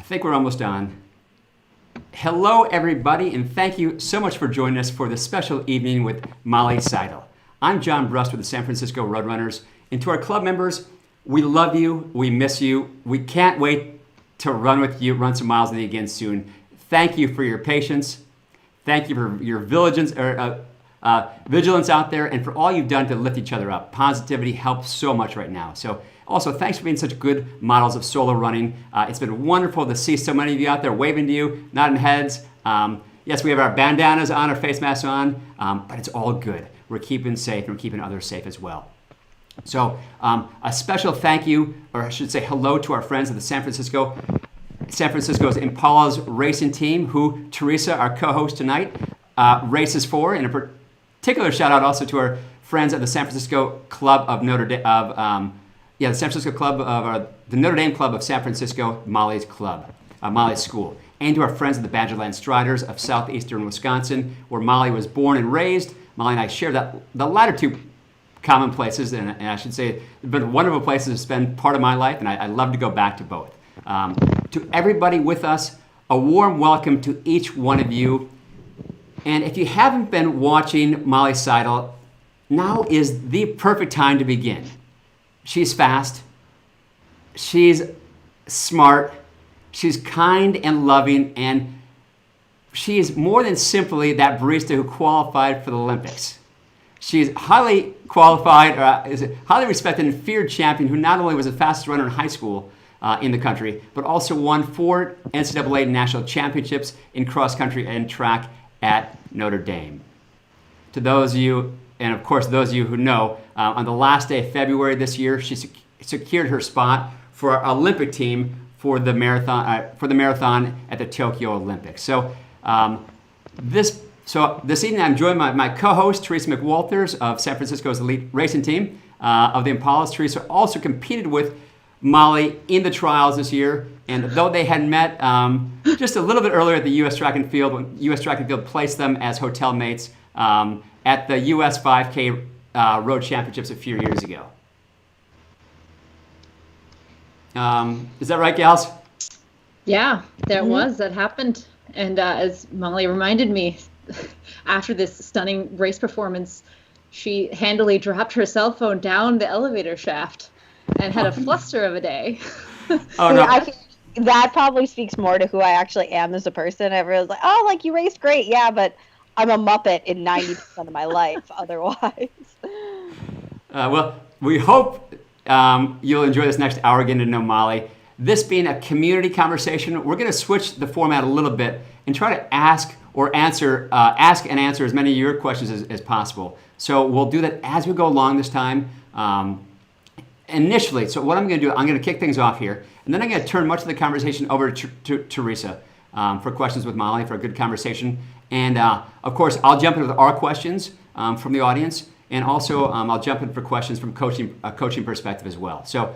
think we're almost done. Hello, everybody, and thank you so much for joining us for this special evening with Molly Seidel. I'm John Brust with the San Francisco Roadrunners, and to our club members, we love you, we miss you, we can't wait to run with you, run some miles with you again soon. Thank you for your patience, thank you for your vigilance out there, and for all you've done to lift each other up. Positivity helps so much right now. So also, thanks for being such good models of solo running. It's been wonderful to see so many of you out there waving to you, nodding heads. Yes, we have our bandanas on, our face masks on, but it's all good. We're keeping safe and we're keeping others safe as well. So a special thank you, or I should say hello, to our friends at the San Francisco's Impala's racing team, who Teresa, our co-host tonight, races for, and a particular shout out also to our friends at the San Francisco Club of Notre Dame, the San Francisco Club of the Notre Dame Club of San Francisco, Molly's Club, Molly's School, and to our friends at the Badgerland Striders of southeastern Wisconsin, where Molly was born and raised. Molly and I share the latter two common places, and I should say they've been wonderful places to spend part of my life, and I love to go back to both. To everybody with us, a warm welcome to each one of you. And if you haven't been watching Molly Seidel, now is the perfect time to begin. She's fast, she's smart, she's kind and loving, and she is more than simply that barista who qualified for the Olympics. She's highly qualified, is a highly respected and feared champion who not only was the fastest runner in high school in the country, but also won 4 NCAA national championships in cross country and track at Notre Dame. To those of you, and of course those of you who know, on the last day of February this year, she secured her spot for our Olympic team for the marathon at the Tokyo Olympics. So this evening I'm joined by my co-host Teresa McWalters of San Francisco's elite racing team of the Impalas. Teresa also competed with Molly in the trials this year, and though they had met just a little bit earlier at the U.S. Track and Field, when U.S. Track and Field placed them as hotel mates at the U.S. 5K Road Championships a few years ago. Is that right, gals? Yeah, that happened. And as Molly reminded me, after this stunning race performance, she handily dropped her cell phone down the elevator shaft and had a fluster of a day. Oh, no. I feel that probably speaks more to who I actually am as a person. Everyone's like, oh, like you raced great. Yeah, but I'm a Muppet in 90% of my life otherwise. Well, we hope you'll enjoy this next hour getting to know Molly. This being a community conversation, we're going to switch the format a little bit and try to ask and answer as many of your questions as possible. So we'll do that as we go along this time. Initially, so what I'm going to do, I'm going to kick things off here, and then I'm going to turn much of the conversation over to Teresa for questions with Molly, for a good conversation. And of course, I'll jump in with our questions from the audience, and also I'll jump in for questions from a coaching perspective as well. So,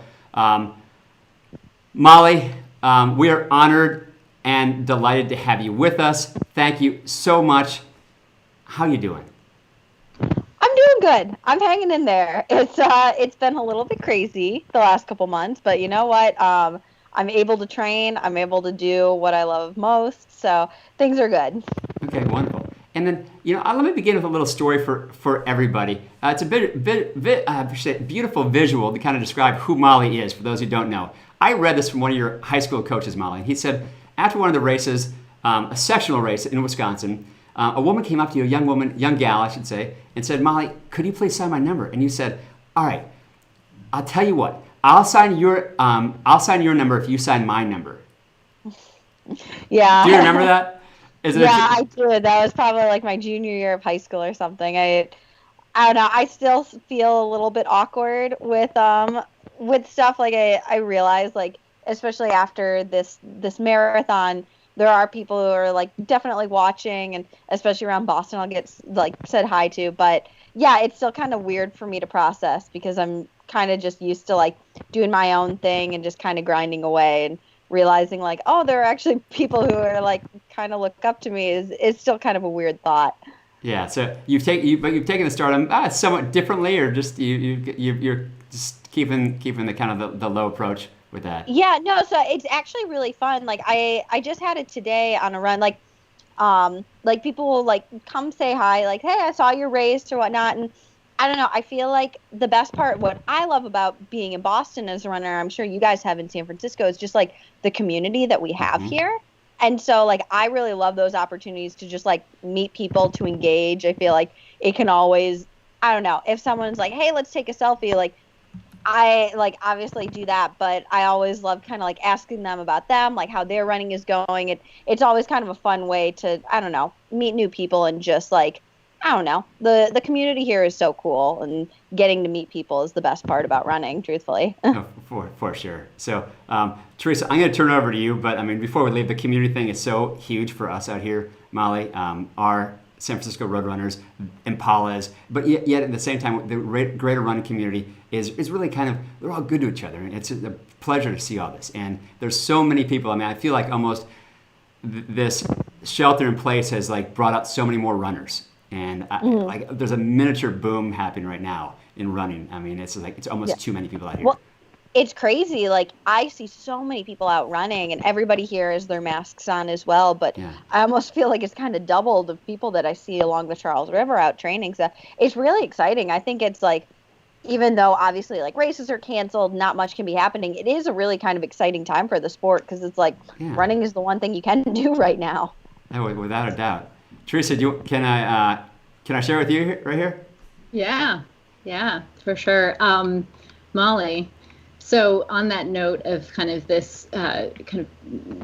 Molly, we are honored and delighted to have you with us. Thank you so much. How you doing? I'm doing good. I'm hanging in there. It's been a little bit crazy the last couple months, but you know what? I'm able to train. I'm able to do what I love most. So things are good. Okay, wonderful. And then, let me begin with a little story for everybody. It's a beautiful visual to kind of describe who Molly is, for those who don't know. I read this from one of your high school coaches, Molly. He said, after one of the races, a sectional race in Wisconsin, a woman came up to you, young gal, I should say, and said, Molly, could you please sign my number? And you said, all right, I'll tell you what, I'll sign your number if you sign my number. Yeah. Do you remember that? I do. That was probably like my junior year of high school or something. I don't know. I still feel a little bit awkward with stuff. Like I realize, like, especially after this marathon, there are people who are like definitely watching, and especially around Boston, I'll get like said hi to. But yeah, it's still kind of weird for me to process because I'm kind of just used to like doing my own thing and just kind of grinding away, and realizing like, oh, there are actually people who are like kind of look up to me is still kind of a weird thought. Yeah. So you've taken the stardom somewhat differently, or just you're just keeping the kind of the low approach. with that. Yeah, no, so it's actually really fun. Like I just had it today on a run. Like people will like come say hi, like, hey, I saw your race or whatnot. And I don't know, I feel like the best part, what I love about being in Boston as a runner, I'm sure you guys have in San Francisco, is just like the community that we have here. And so like I really love those opportunities to just like meet people, to engage. I feel like it can always, I don't know, if someone's like, hey, let's take a selfie, like I like obviously do that, but I always love kind of like asking them about them, like how their running is going. It's always kind of a fun way to, I don't know, meet new people and just like, I don't know. The community here is so cool, and getting to meet people is the best part about running, truthfully. Oh, for sure. So, Teresa, I'm going to turn it over to you. But I mean, before we leave, the community thing is so huge for us out here, Molly. Our San Francisco Roadrunners, Impalas, but yet at the same time, the greater running community is really kind of, they're all good to each other. And it's a pleasure to see all this. And there's so many people. I mean, I feel like almost this shelter in place has like brought out so many more runners. And like there's a miniature boom happening right now in running. I mean, it's like it's almost too many people out here. Well, it's crazy. Like I see so many people out running, and everybody here has their masks on as well. But I almost feel like it's kind of doubled the people that I see along the Charles River out training. So it's really exciting. I think it's like, even though obviously like races are canceled, not much can be happening, it is a really kind of exciting time for the sport, because it's like running is the one thing you can do right now. Oh, without a doubt. Teresa, can I share with you right here? Yeah, for sure. Molly, so on that note of kind of this kind of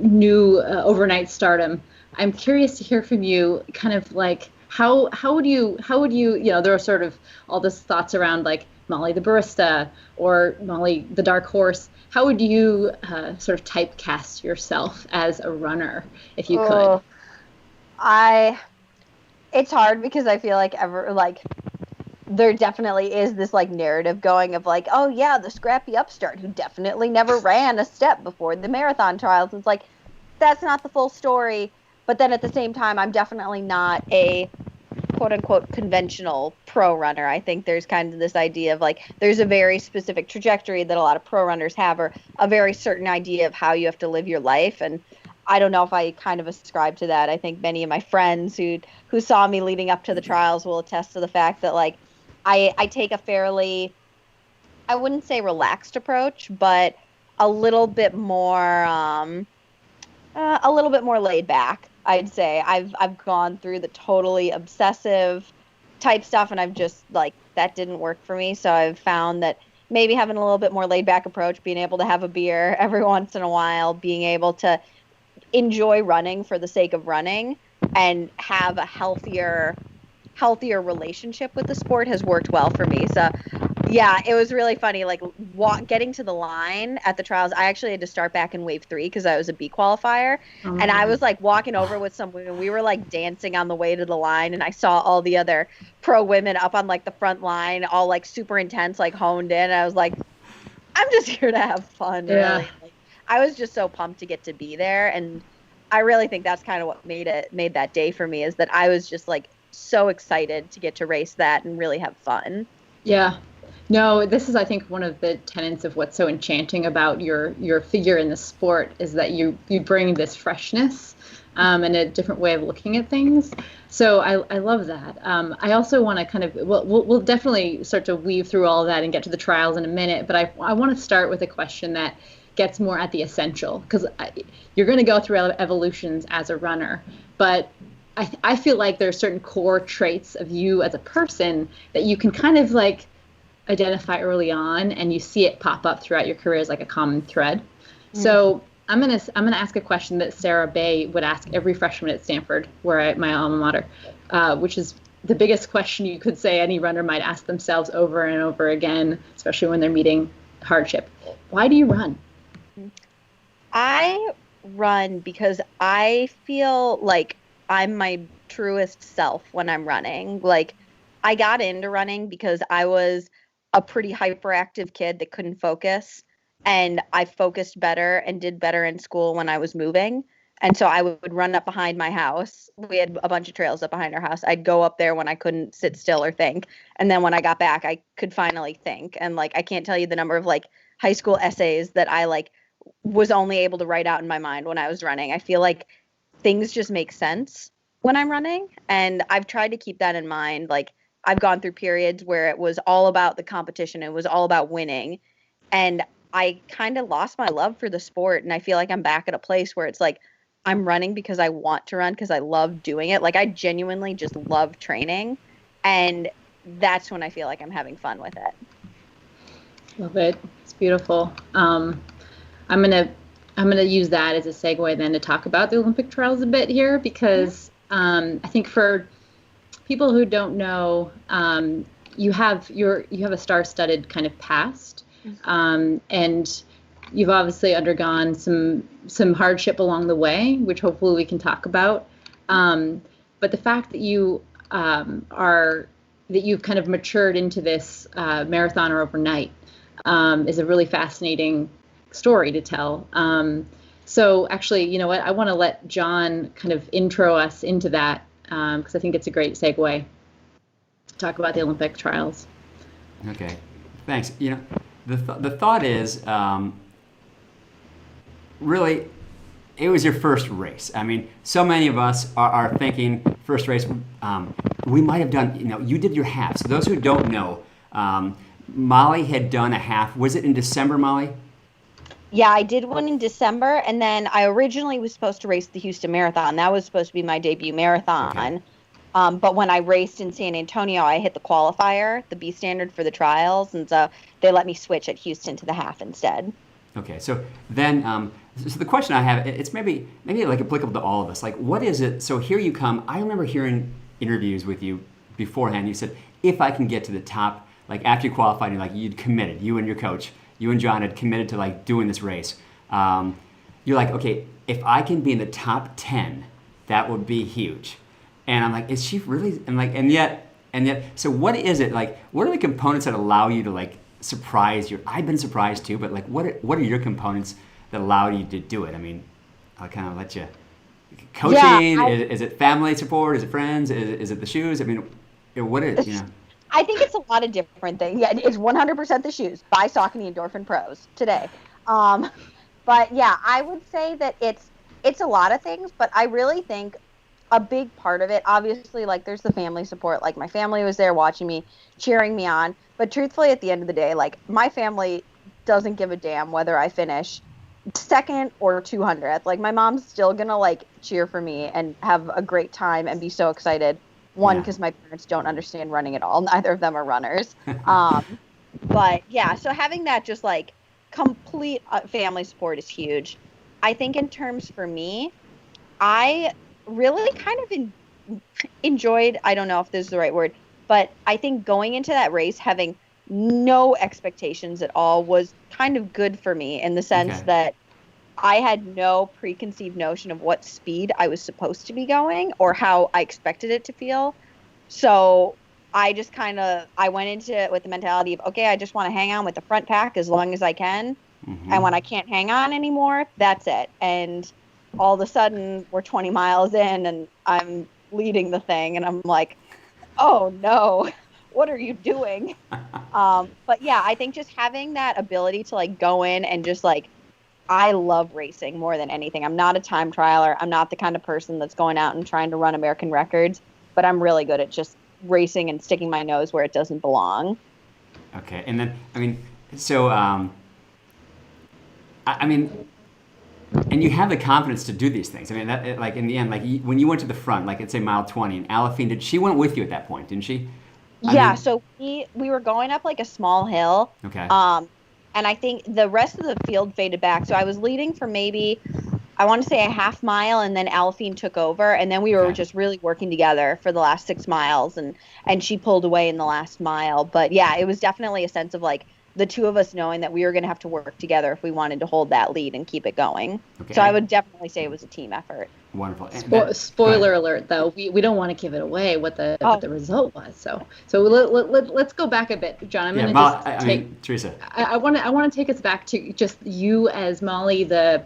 new overnight stardom, I'm curious to hear from you, kind of like how would you there are sort of all this thoughts around like Molly the barista or Molly the dark horse. How would you sort of typecast yourself as a runner if you could? It's hard, because I feel like there definitely is this like narrative going of like, oh yeah, the scrappy upstart who definitely never ran a step before the marathon trials. It's like, that's not the full story. But then at the same time, I'm definitely not a quote unquote conventional pro runner. I think there's kind of this idea of like, there's a very specific trajectory that a lot of pro runners have, or a very certain idea of how you have to live your life. And I don't know if I kind of ascribe to that. I think many of my friends who saw me leading up to the trials will attest to the fact that like I take a fairly, I wouldn't say relaxed approach, but a little bit more laid back, I'd say. I've gone through the totally obsessive type stuff, and I've just like, that didn't work for me. So I've found that maybe having a little bit more laid back approach, being able to have a beer every once in a while, being able to enjoy running for the sake of running and have a healthier relationship with the sport has worked well for me. So yeah, it was really funny, like getting to the line at the trials. I actually had to start back in wave 3 because I was a B qualifier. And I was like walking over with someone, and we were like dancing on the way to the line, and I saw all the other pro women up on like the front line, all like super intense, like honed in. And I was like, I'm just here to have fun. Really. Like, I was just so pumped to get to be there. And I really think that's kind of what made that day for me, is that I was just like so excited to get to race that and really have fun. Yeah. No, this is, I think, one of the tenets of what's so enchanting about your figure in the sport, is that you bring this freshness and a different way of looking at things. So I love that. I also want to kind of, we'll definitely start to weave through all of that and get to the trials in a minute, but I want to start with a question that gets more at the essential, because you're going to go through evolutions as a runner, but I feel like there are certain core traits of you as a person that you can kind of like identify early on, and you see it pop up throughout your career as like a common thread. So I'm gonna ask a question that Sarah Bay would ask every freshman at Stanford, my alma mater, which is the biggest question you could say any runner might ask themselves over and over again, especially when they're meeting hardship. Why do you run? I run because I feel like I'm my truest self when I'm running. Like, I got into running because I was a pretty hyperactive kid that couldn't focus, and I focused better and did better in school when I was moving. And so I would run up behind my house. We had a bunch of trails up behind our house. I'd go up there when I couldn't sit still or think. And then when I got back, I could finally think. And like, I can't tell you the number of like high school essays that I like was only able to write out in my mind when I was running. I feel like things just make sense when I'm running, and I've tried to keep that in mind. Like, I've gone through periods where it was all about the competition, it was all about winning, and I kind of lost my love for the sport, and I feel like I'm back at a place where it's like I'm running because I want to run, because I love doing it. Like, I genuinely just love training, and that's when I feel like I'm having fun with it. Love it. It's beautiful. I'm gonna use that as a segue then to talk about the Olympic trials a bit here, because I think for people who don't know, you have a star-studded kind of past, and you've obviously undergone some hardship along the way, which hopefully we can talk about. But the fact that you've kind of matured into this marathoner overnight is a really fascinating story to tell. So actually, you know what? I want to let John kind of intro us into that, because I think it's a great segue to talk about the Olympic trials. Okay, thanks. You know, the thought is really, it was your first race. I mean, so many of us are thinking first race. We might have done. You know, you did your half. So those who don't know, Molly had done a half. Was it in December, Molly? Yeah, I did one in December, and then I originally was supposed to race the Houston Marathon. That was supposed to be my debut marathon. Okay. But when I raced in San Antonio, I hit the qualifier, the B standard for the trials, and so they let me switch at Houston to the half instead. Okay, so then, so the question I have, it's maybe like applicable to all of us. Like, what is it? So here you come. I remember hearing interviews with you beforehand. You said, if I can get to the top, like after you qualified, you'd committed, you and your coach. You and John had committed to like doing this race. You're like, okay, if I can be in the top 10, that would be huge. And I'm like, is she really? And yet, so what is it like? What are the components that allow you to like surprise you? I've been surprised too, but like, what are your components that allow you to do it? I mean, I'll kind of let you. Coaching? Yeah, is it family support? Is it friends? Is it the shoes? I mean, what is, you know? I think it's a lot of different things. Yeah, it's 100% the shoes. Buy Saucony Endorphin Pros today. But yeah, I would say that it's a lot of things, but I really think a big part of it, obviously, like there's the family support. Like my family was there watching me, cheering me on. But truthfully, at the end of the day, like my family doesn't give a damn whether I finish second or 200th. Like my mom's still gonna like cheer for me and have a great time and be so excited. One, because my parents don't understand running at all. Neither of them are runners. But yeah, so having that just like complete family support is huge. I think in terms for me, I really kind of enjoyed, I don't know if this is the right word, but I think going into that race, having no expectations at all was kind of good for me in the sense that I had no preconceived notion of what speed I was supposed to be going or how I expected it to feel. So I just I went into it with the mentality of, okay, I just want to hang on with the front pack as long as I can. Mm-hmm. And when I can't hang on anymore, that's it. And all of a sudden we're 20 miles in and I'm leading the thing and I'm like, oh no, what are you doing? But yeah, I think just having that ability to like go in and just like, I love racing more than anything. I'm not a time trialer. I'm not the kind of person that's going out and trying to run American records, but I'm really good at just racing and sticking my nose where it doesn't belong. Okay. And then, I mean, so, and you have the confidence to do these things. I mean, that, like in the end, like when you went to the front, like it's say mile 20, and Alafine, she went with you at that point, didn't she? So we were going up like a small hill. Okay. And I think the rest of the field faded back. So I was leading for maybe, I want to say a half mile, and then Alafine took over, and then we were just really working together for the last 6 miles, and she pulled away in the last mile. But yeah, it was definitely a sense of like the two of us knowing that we were going to have to work together if we wanted to hold that lead and keep it going. Okay. So I would definitely say it was a team effort. Wonderful. Spoiler alert, though, we don't want to give it away what the result was. So let's go back a bit, John. I'm going to Teresa. I want to take us back to just you as Molly, the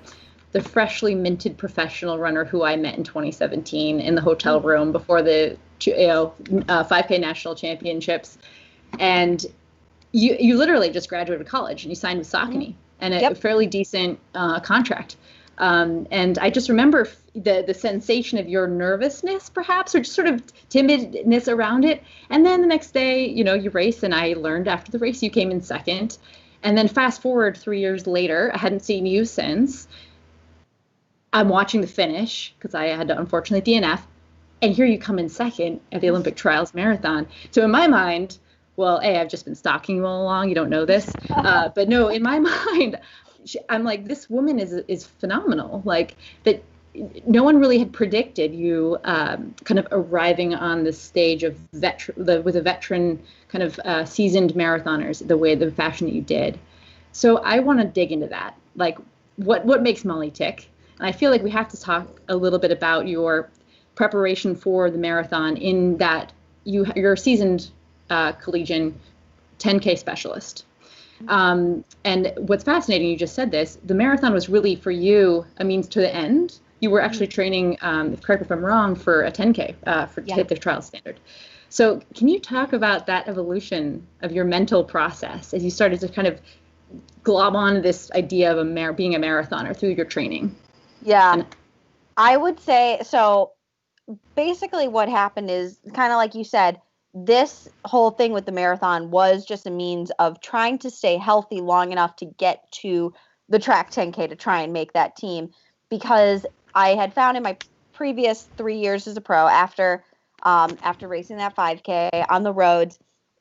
freshly minted professional runner who I met in 2017 in the hotel room before the 5K national championships, and you literally just graduated college and you signed with Saucony. and a Yep. fairly decent contract. And I just remember the sensation of your nervousness, perhaps, or just sort of timidness around it. And then the next day, you know, you race, and I learned after the race you came in second. And then fast forward 3 years later, I hadn't seen you since. I'm watching the finish because I had to unfortunately DNF, and here you come in second at the Olympic Trials Marathon. So in my mind, well, A, I've just been stalking you all along. You don't know this. But no, in my mind, I'm like, this woman is phenomenal. Like, that no one really had predicted you kind of arriving on the stage of with a veteran kind of seasoned marathoners, the fashion that you did. So I want to dig into that. Like, what makes Molly tick? And I feel like we have to talk a little bit about your preparation for the marathon, in that you're a seasoned collegiate 10K specialist. And what's fascinating, you just said this, the marathon was really for you a means to the end. You were actually training, correct me if I'm wrong, for a 10K to hit the trial standard. So can you talk about that evolution of your mental process as you started to kind of glob on this idea of being a marathoner through your training? Yeah, I would say, so basically what happened is kind of like you said, this whole thing with the marathon was just a means of trying to stay healthy long enough to get to the track 10K to try and make that team, because I had found in my previous 3 years as a pro, after racing that 5K on the roads,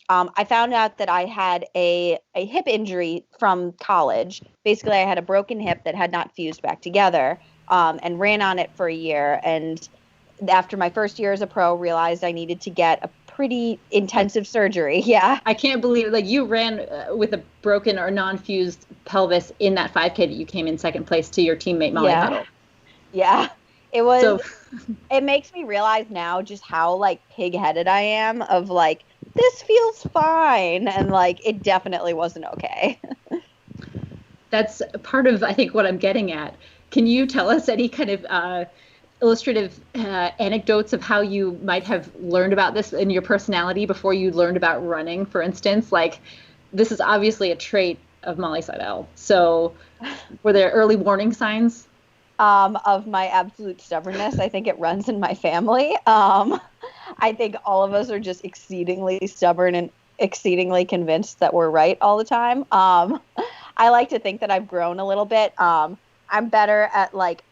I found out that I had a hip injury from college. Basically, I had a broken hip that had not fused back together, and ran on it for a year. And after my first year as a pro, realized I needed to get a pretty intensive surgery. Yeah. I can't believe, like, you ran with a broken or non-fused pelvis in that 5K that you came in second place to your teammate Molly Seidel. Yeah. It was, it makes me realize now just how, like, pig-headed I am of, like, this feels fine. And, like, it definitely wasn't okay. That's part of, I think, what I'm getting at. Can you tell us any kind of illustrative anecdotes of how you might have learned about this in your personality before you learned about running, for instance? Like, this is obviously a trait of Molly Seidel. So were there early warning signs? Of my absolute stubbornness. I think it runs in my family. I think all of us are just exceedingly stubborn and exceedingly convinced that we're right all the time. I like to think that I've grown a little bit. I'm better at, like,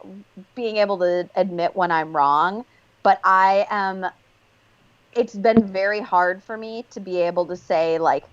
being able to admit when I'm wrong, but it's been very hard for me to be able to say, like,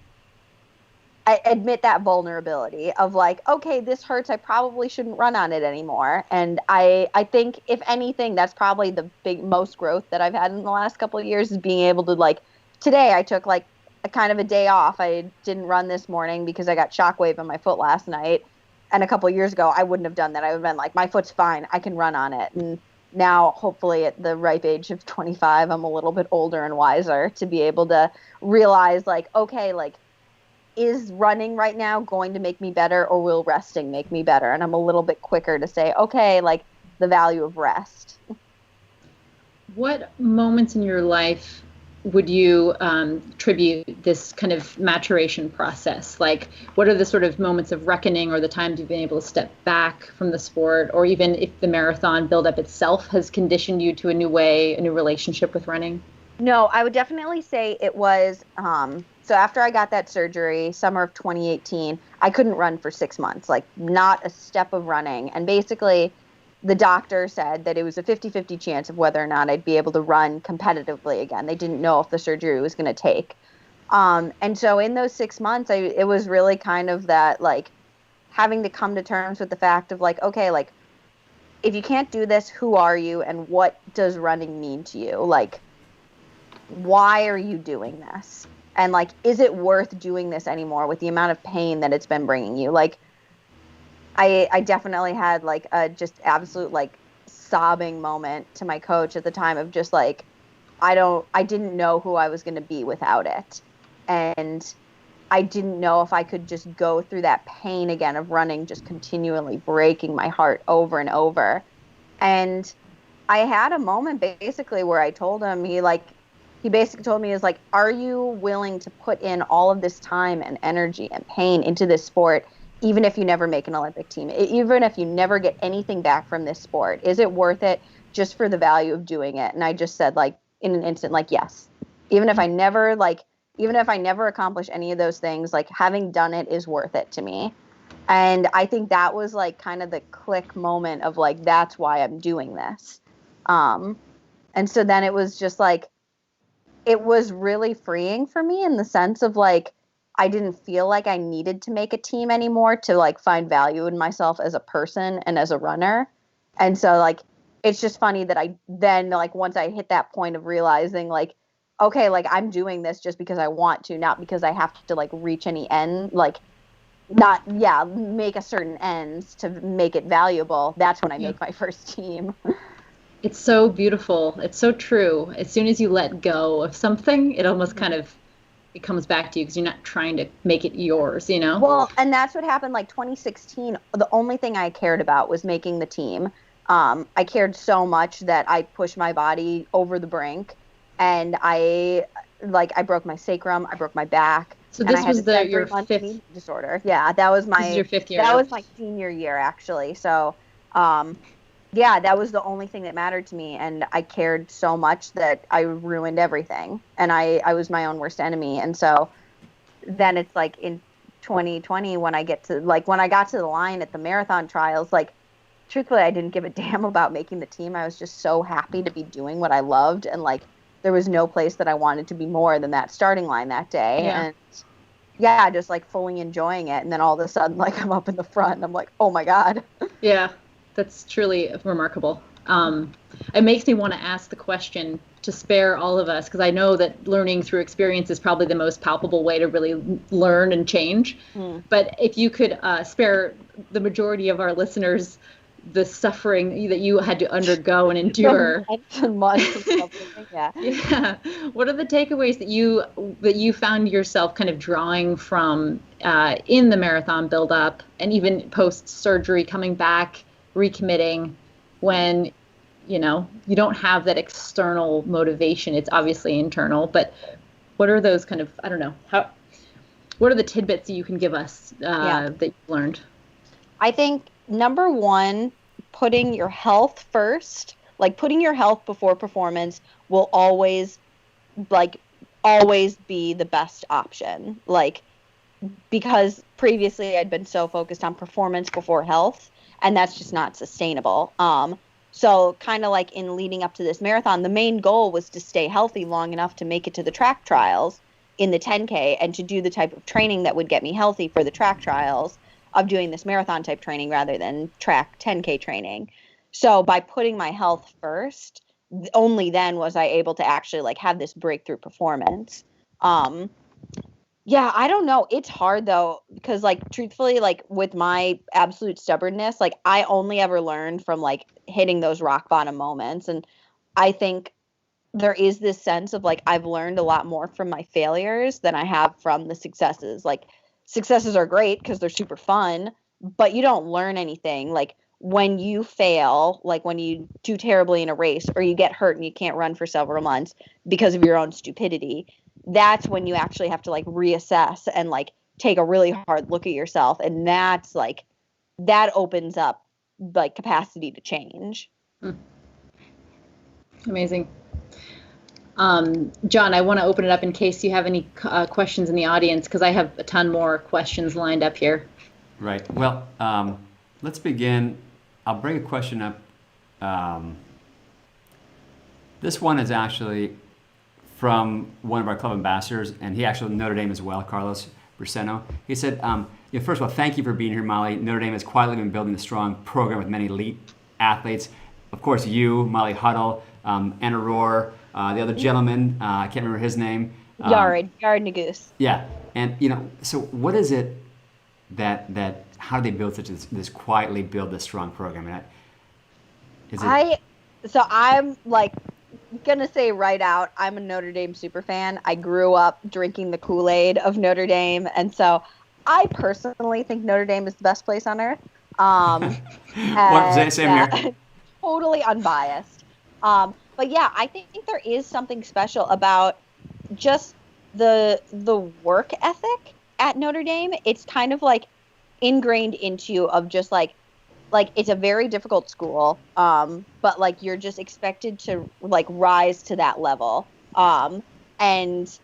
I admit that vulnerability of, like, okay, this hurts, I probably shouldn't run on it anymore. And I think, if anything, that's probably the most growth that I've had in the last couple of years, is being able to, like, today I took, like, a kind of a day off. I didn't run this morning because I got shockwave in my foot last night. And a couple of years ago, I wouldn't have done that. I would have been like, my foot's fine, I can run on it. And now, hopefully, at the ripe age of 25, I'm a little bit older and wiser to be able to realize, like, okay, like, is running right now going to make me better, or will resting make me better? And I'm a little bit quicker to say, okay, like, the value of rest. What moments in your life would you attribute this kind of maturation process? Like, what are the sort of moments of reckoning, or the times you've been able to step back from the sport, or even if the marathon buildup itself has conditioned you to a new way, a new relationship with running? No, I would definitely say it was, so after I got that surgery, summer of 2018, I couldn't run for 6 months, like, not a step of running. And basically, the doctor said that it was a 50-50 chance of whether or not I'd be able to run competitively again. They didn't know if the surgery was going to take. And so in those 6 months, it was really kind of that, like, having to come to terms with the fact of, like, okay, like, if you can't do this, who are you, and what does running mean to you? Like, why are you doing this? And, like, is it worth doing this anymore with the amount of pain that it's been bringing you? Like, I definitely had, like, a just absolute, like, sobbing moment to my coach at the time of just, like, I didn't know who I was going to be without it. And I didn't know if I could just go through that pain again of running, just continually breaking my heart over and over. And I had a moment basically where I told him, he basically told me, is like, are you willing to put in all of this time and energy and pain into this sport even if you never make an Olympic team, even if you never get anything back from this sport, is it worth it just for the value of doing it? And I just said, like, in an instant, like, yes. Even if I never accomplish any of those things, like, having done it is worth it to me. And I think that was, like, kind of the click moment of, like, that's why I'm doing this. And so then it was just, like, it was really freeing for me in the sense of, like, I didn't feel like I needed to make a team anymore to, like, find value in myself as a person and as a runner. And so, like, it's just funny that I then, like, once I hit that point of realizing, like, okay, like, I'm doing this just because I want to, not because I have to, like, reach any end, like, make a certain ends to make it valuable. That's when I make my first team. It's so beautiful. It's so true. As soon as you let go of something, it almost kind of, it comes back to you because you're not trying to make it yours, you know? Well, and that's what happened, like, 2016. The only thing I cared about was making the team. I cared so much that I pushed my body over the brink, and I broke my sacrum, I broke my back. So this was your fifth disorder. Yeah, that was your fifth year. That was my senior year, actually. So, yeah, that was the only thing that mattered to me, and I cared so much that I ruined everything, and I was my own worst enemy. And so then it's like in 2020 when I got to the line at the marathon trials, like, truthfully, I didn't give a damn about making the team. I was just so happy to be doing what I loved, and, like, there was no place that I wanted to be more than that starting line that day. Yeah. And yeah, just, like, fully enjoying it. And then all of a sudden, like, I'm up in the front and I'm like, oh my God. Yeah, that's truly remarkable. It makes me want to ask the question to spare all of us, because I know that learning through experience is probably the most palpable way to really learn and change. But if you could spare the majority of our listeners the suffering that you had to undergo and endure. Months of suffering, yeah. Yeah. What are the takeaways that you found yourself kind of drawing from in the marathon buildup and even post surgery, coming back, recommitting, when you don't have that external motivation? It's obviously internal, but what are those kind of, I don't know, what are the tidbits that you can give us that you've learned? I think number one, putting your health first, like, putting your health before performance will always be the best option. Like, because previously I'd been so focused on performance before health, and that's just not sustainable. So kind of like in leading up to this marathon, the main goal was to stay healthy long enough to make it to the track trials in the 10K and to do the type of training that would get me healthy for the track trials, of doing this marathon type training rather than track 10K training. So by putting my health first, only then was I able to actually, like, have this breakthrough performance. Yeah, I don't know. It's hard though, because, like, truthfully, like, with my absolute stubbornness, like, I only ever learned from, like, hitting those rock bottom moments. And I think there is this sense of, like, I've learned a lot more from my failures than I have from the successes. Like, successes are great because they're super fun, but you don't learn anything. Like, when you fail, like when you do terribly in a race or you get hurt and you can't run for several months because of your own stupidity, that's when you actually have to, like, reassess and, like, take a really hard look at yourself. And that's, like, that opens up, like, capacity to change. Amazing. John, I want to open it up in case you have any questions in the audience, because I have a ton more questions lined up here. Right. Well, let's begin. I'll bring a question up. This one is actually from one of our club ambassadors, and he actually Notre Dame as well, Carlos Braceno. He said, first of all, thank you for being here, Molly. Notre Dame has quietly been building a strong program with many elite athletes. Of course, you, Molly Huddle, Anna Rohr, the other gentleman, I can't remember his name. Yard Nagoose. Yeah. And, so what is it that how do they build this quietly build this strong program? So I'm, like, gonna say right out, I'm a Notre Dame super fan. I grew up drinking the Kool-Aid of Notre Dame, and so I personally think Notre Dame is the best place on earth. Same here. Totally unbiased. But yeah, I think there is something special about just the work ethic at Notre Dame. It's kind of like ingrained into you of just like it's a very difficult school, but like you're just expected to like rise to that level, and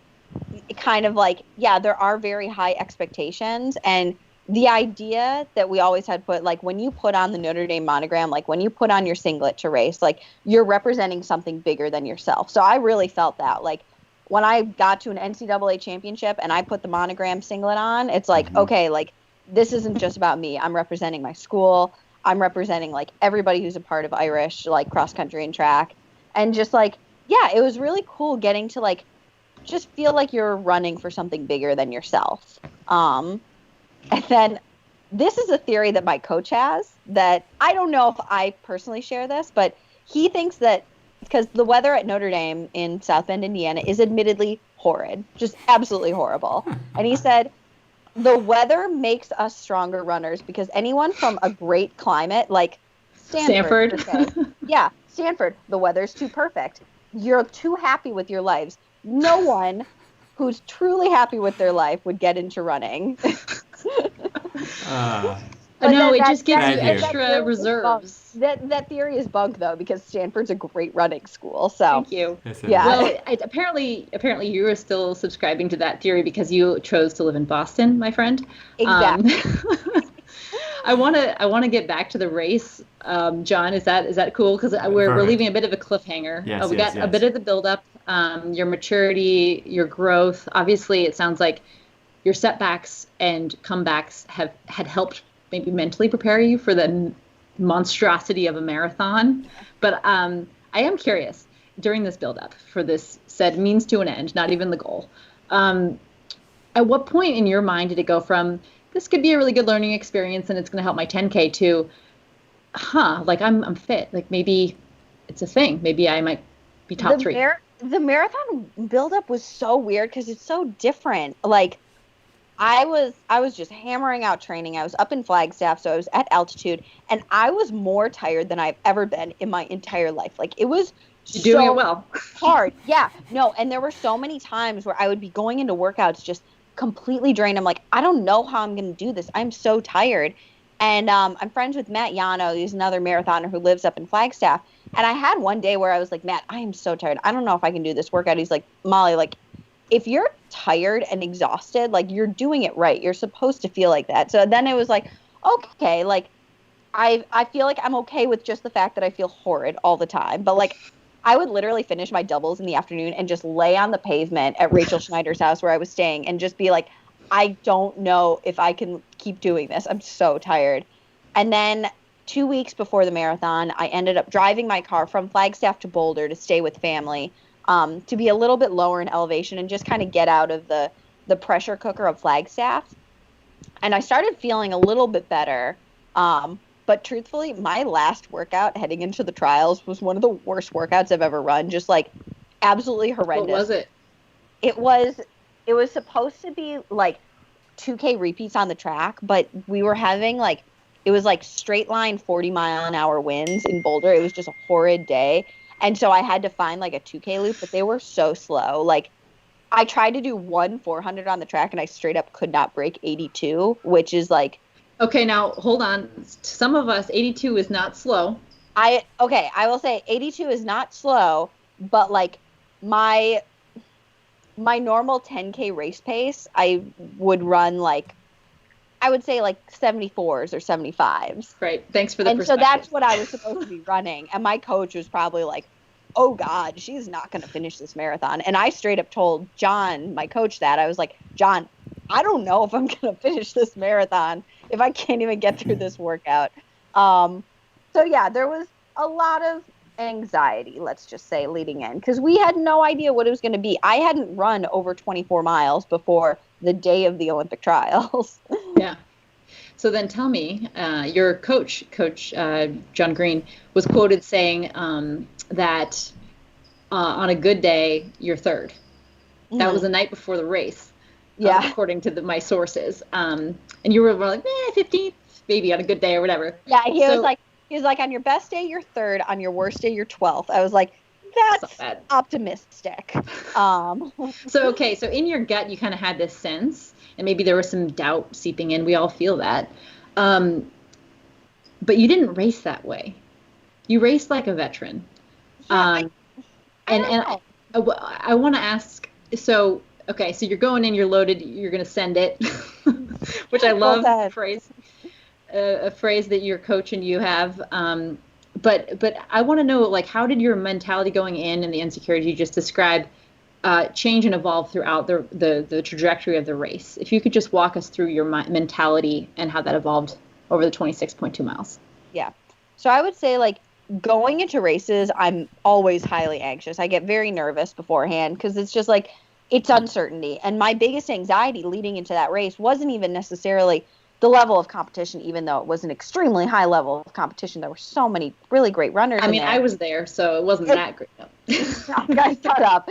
kind of like, yeah, there are very high expectations. And the idea that we always had put, like when you put on the Notre Dame monogram, like when you put on your singlet to race, like you're representing something bigger than yourself. So I really felt that, like when I got to an NCAA championship and I put the monogram singlet on, it's like, okay, like this isn't just about me. I'm representing my school. I'm representing like everybody who's a part of Irish, like cross country and track. And just like, yeah, it was really cool getting to like just feel like you're running for something bigger than yourself. And then this is a theory that my coach has that I don't know if I personally share this, but he thinks that because the weather at Notre Dame in South Bend, Indiana is admittedly horrid, just absolutely horrible. And he said, the weather makes us stronger runners because anyone from a great climate, like Stanford. Yeah, Stanford, the weather's too perfect. You're too happy with your lives. No one who's truly happy with their life would get into running. No, it just gives you extra reserves. That theory is bunk, though, because Stanford's a great running school. So thank you. Yeah. Well, apparently you are still subscribing to that theory because you chose to live in Boston, my friend. Exactly. I want to get back to the race. John, is that cool? Because we're leaving a bit of a cliffhanger. Yes, we got a bit of the buildup, your maturity, your growth. Obviously, it sounds like your setbacks and comebacks had helped maybe mentally prepare you for the monstrosity of a marathon. But I am curious, during this buildup for this said means to an end, not even the goal. At what point in your mind did it go from this could be a really good learning experience and it's going to help my 10K to, like I'm fit. Like maybe it's a thing. Maybe I might be top three. The marathon buildup was so weird because it's so different. Like I was just hammering out training. I was up in Flagstaff, so I was at altitude, and I was more tired than I've ever been in my entire life. Like it was doing it well. Hard. Yeah. No, and there were so many times where I would be going into workouts just completely drained. I'm like, I don't know how I'm going to do this. I'm so tired. And I'm friends with Matt Yano, who's another marathoner who lives up in Flagstaff. And I had one day where I was like, Matt, I am so tired. I don't know if I can do this workout. He's like, Molly, like, if you're tired and exhausted, like, you're doing it right. You're supposed to feel like that. So then it was like, okay, like, I feel like I'm okay with just the fact that I feel horrid all the time. But, like, I would literally finish my doubles in the afternoon and just lay on the pavement at Rachel Schneider's house where I was staying and just be like, I don't know if I can keep doing this. I'm so tired. And then 2 weeks before the marathon, I ended up driving my car from Flagstaff to Boulder to stay with family, to be a little bit lower in elevation and just kind of get out of the pressure cooker of Flagstaff. And I started feeling a little bit better. But truthfully, my last workout heading into the trials was one of the worst workouts I've ever run. Just like absolutely horrendous. What was it? It was supposed to be like 2K repeats on the track, but we were having like, it was like straight line 40-mile-an-hour winds in Boulder. It was just a horrid day. And so I had to find like a 2K loop, but they were so slow. Like I tried to do 400 on the track and I straight up could not break 82, which is like, okay, now hold on. Some of us, 82 is not slow. I will say 82 is not slow, but like my normal 10K race pace, I would run like, I would say like 74s or 75s. Right. Thanks for the perspective. And so that's what I was supposed to be running. And my coach was probably like, oh God, she's not going to finish this marathon. And I straight up told John, my coach, that. I was like, John, I don't know if I'm going to finish this marathon if I can't even get through this workout. So yeah, there was a lot of anxiety, let's just say, leading in, because we had no idea what it was going to be. I hadn't run over 24 miles before the day of the Olympic trials. Yeah. So then tell me, your coach, John Green, was quoted saying that on a good day, you're third. Mm-hmm. That was the night before the race. Yeah. According to my sources. And you were like, 15th, maybe on a good day or whatever. Yeah, he was like, on your best day, you're third. On your worst day, you're 12th. I was like, that's optimistic. So in your gut, you kind of had this sense. and maybe there was some doubt seeping in. We all feel that. But you didn't race that way. You raced like a veteran. Yeah, I want to ask, so, okay, so you're going in, you're loaded, you're going to send it, which I love, Well a phrase that your coach and you have. But I want to know, like, how did your mentality going in and the insecurity you just described change and evolve throughout the trajectory of the race? If you could just walk us through your mentality and how that evolved over the 26.2 miles. Yeah. So I would say, like, going into races, I'm always highly anxious. I get very nervous beforehand because it's just like, it's uncertainty. And my biggest anxiety leading into that race wasn't even necessarily the level of competition, even though it was an extremely high level of competition. There were so many really great runners. I mean, I was there, so it wasn't that great. No. Guys, shut up.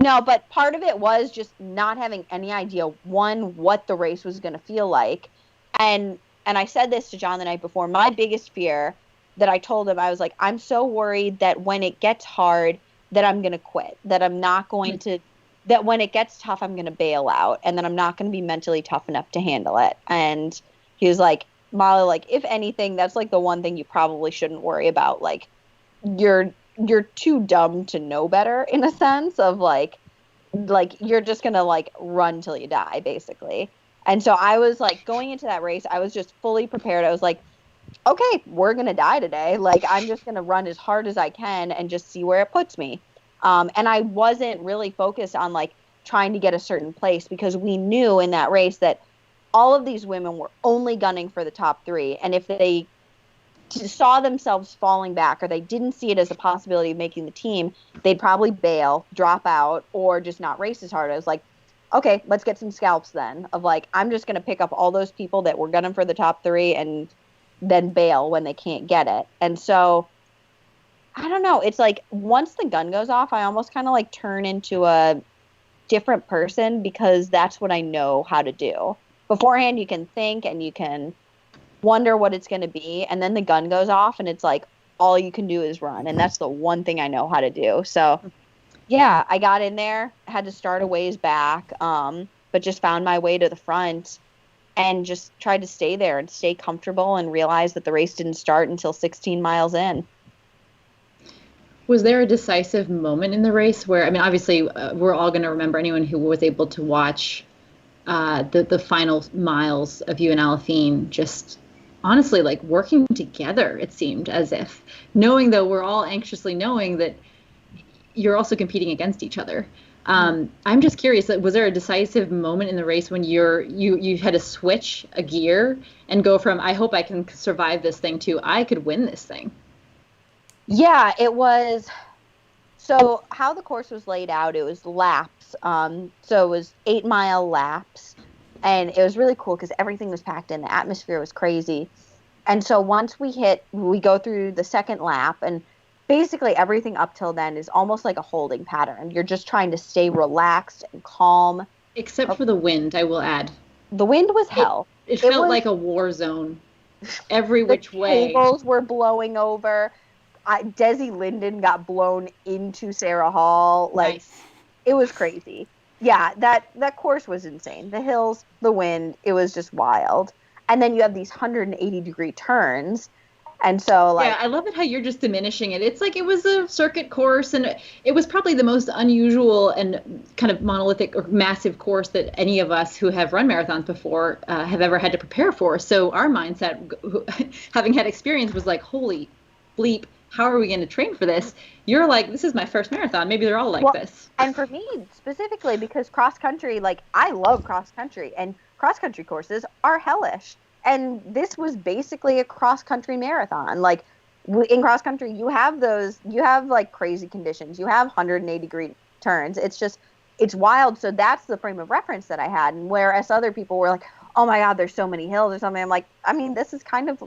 No, but part of it was just not having any idea, one, what the race was going to feel like. And I said this to John the night before, my biggest fear that I told him, I was like, I'm so worried that when it gets hard, that I'm going to quit, that I'm not going to, that when it gets tough, I'm going to bail out, and that I'm not going to be mentally tough enough to handle it. And he was like, Molly, like, if anything, that's like the one thing you probably shouldn't worry about. Like, you're too dumb to know better, in a sense of like you're just going to like run till you die, basically. And so I was like, going into that race, I was just fully prepared. I was like, okay, we're going to die today. Like, I'm just going to run as hard as I can and just see where it puts me. And I wasn't really focused on like trying to get a certain place, because we knew in that race that all of these women were only gunning for the top 3. And if they saw themselves falling back, or they didn't see it as a possibility of making the team, they'd probably bail, drop out, or just not race as hard. I was like, okay, let's get some scalps then, of like, I'm just going to pick up all those people that were gunning for the top 3 and then bail when they can't get it. And so, I don't know. It's like, once the gun goes off, I almost kind of like turn into a different person, because that's what I know how to do. Beforehand, you can think and you can wonder what it's going to be. And then the gun goes off and it's like, all you can do is run. And that's the one thing I know how to do. So yeah, I got in there, had to start a ways back, but just found my way to the front and just tried to stay there and stay comfortable, and realize that the race didn't start until 16 miles in. Was there a decisive moment in the race where, I mean, obviously we're all going to remember, anyone who was able to watch the final miles of you and Alafine, just honestly like working together, it seemed as if, knowing, though we're all anxiously knowing that you're also competing against each other. I'm just curious, was there a decisive moment in the race when you had to switch a gear and go from, I hope I can survive this thing, to I could win this thing? Yeah, it was. So how the course was laid out, it was laps. So it was 8-mile laps, and it was really cool because everything was packed in. The atmosphere was crazy. And so once we go through the second lap, and basically everything up till then is almost like a holding pattern. You're just trying to stay relaxed and calm. Except for the wind, I will add. The wind was hell. It felt like a war zone every which way. The tables were blowing over. Desi Linden got blown into Sarah Hall. Like, nice. It was crazy. Yeah, that course was insane. The hills, the wind, it was just wild. And then you have these 180-degree turns. And so, like... Yeah, I love it how you're just diminishing it. It's like it was a circuit course, and it was probably the most unusual and kind of monolithic or massive course that any of us who have run marathons before have ever had to prepare for. So our mindset, having had experience, was like, holy bleep, how are we going to train for this? You're like, this is my first marathon. Maybe they're all like this. And for me, specifically, because cross-country, like, I love cross-country, and cross-country courses are hellish. And this was basically a cross-country marathon. Like, in cross-country, you have like crazy conditions. You have 180-degree turns. It's wild. So that's the frame of reference that I had. And whereas other people were like, oh my God, there's so many hills or something. I'm like, I mean, this is kind of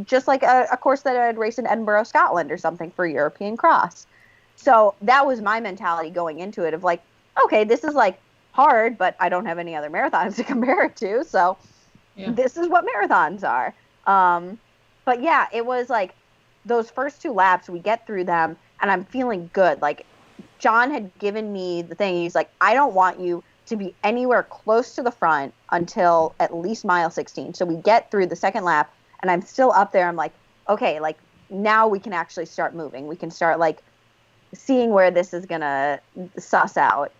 just like a course that I'd race in Edinburgh, Scotland or something for European cross. So that was my mentality going into it, of like, okay, this is like hard, but I don't have any other marathons to compare it to. So This is what marathons are. But yeah, it was like those first 2 laps, we get through them and I'm feeling good. Like, John had given me the thing. He's like, I don't want you to be anywhere close to the front until at least mile 16. So we get through the second lap and I'm still up there. I'm like, okay, like now we can actually start moving. We can start like seeing where this is going to suss out.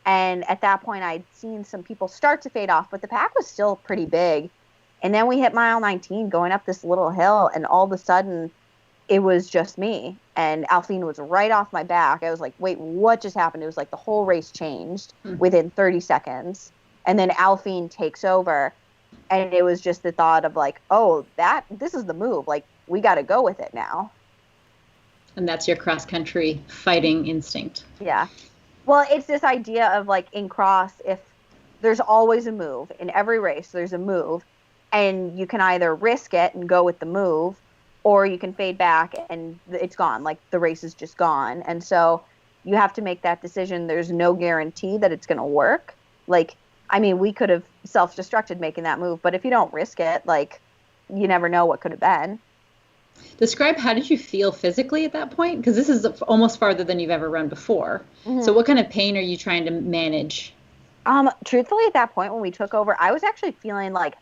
And at that point I'd seen some people start to fade off, but the pack was still pretty big. And then we hit mile 19 going up this little hill, and all of a sudden it was just me. And Alphine was right off my back. I was like, wait, what just happened? It was like the whole race changed within 30 seconds. And then Alphine takes over. And it was just the thought of like, oh, this is the move. Like, we got to go with it now. And that's your cross country fighting instinct. Yeah. Well, it's this idea of like in cross, if there's always a move in every race, there's a move. And you can either risk it and go with the move, or you can fade back and it's gone. Like the race is just gone. And so you have to make that decision. There's no guarantee that it's going to work. Like, I mean, we could have self-destructed making that move, but if you don't risk it, like you never know what could have been. Describe, how did you feel physically at that point? Because this is almost farther than you've ever run before. Mm-hmm. So what kind of pain are you trying to manage? Truthfully, at that point when we took over, I was actually feeling like,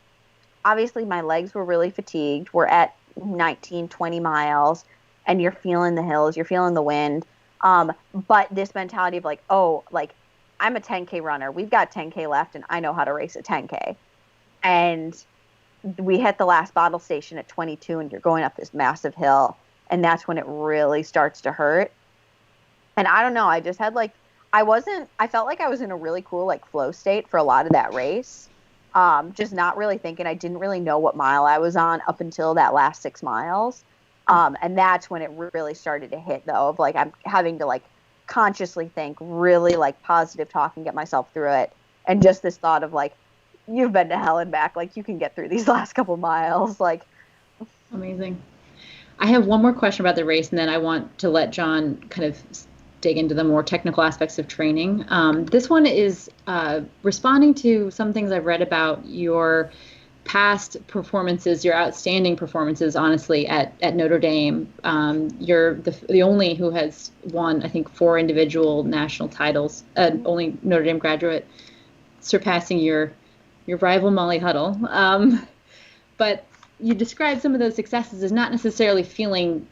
obviously my legs were really fatigued. We're at 19, 20 miles and you're feeling the hills, you're feeling the wind. But this mentality of like, oh, like I'm a 10K runner. We've got 10K left and I know how to race a 10K. And we hit the last bottle station at 22 and you're going up this massive hill. And that's when it really starts to hurt. And I don't know, I just had like, I felt like I was in a really cool like flow state for a lot of that race. Just not really thinking. I didn't really know what mile I was on up until that last 6 miles. And that's when it really started to hit, though, of like I'm having to like consciously think, really like positive talk and get myself through it. And just this thought of like, you've been to hell and back. Like you can get through these last couple miles. Like, amazing. I have one more question about the race, and then I want to let John kind of dig into the more technical aspects of training. This one is responding to some things I've read about your past performances, your outstanding performances, honestly, at Notre Dame. You're the only who has won, I think, 4 individual national titles, only Notre Dame graduate, surpassing your rival Molly Huddle. But you described some of those successes as not necessarily feeling,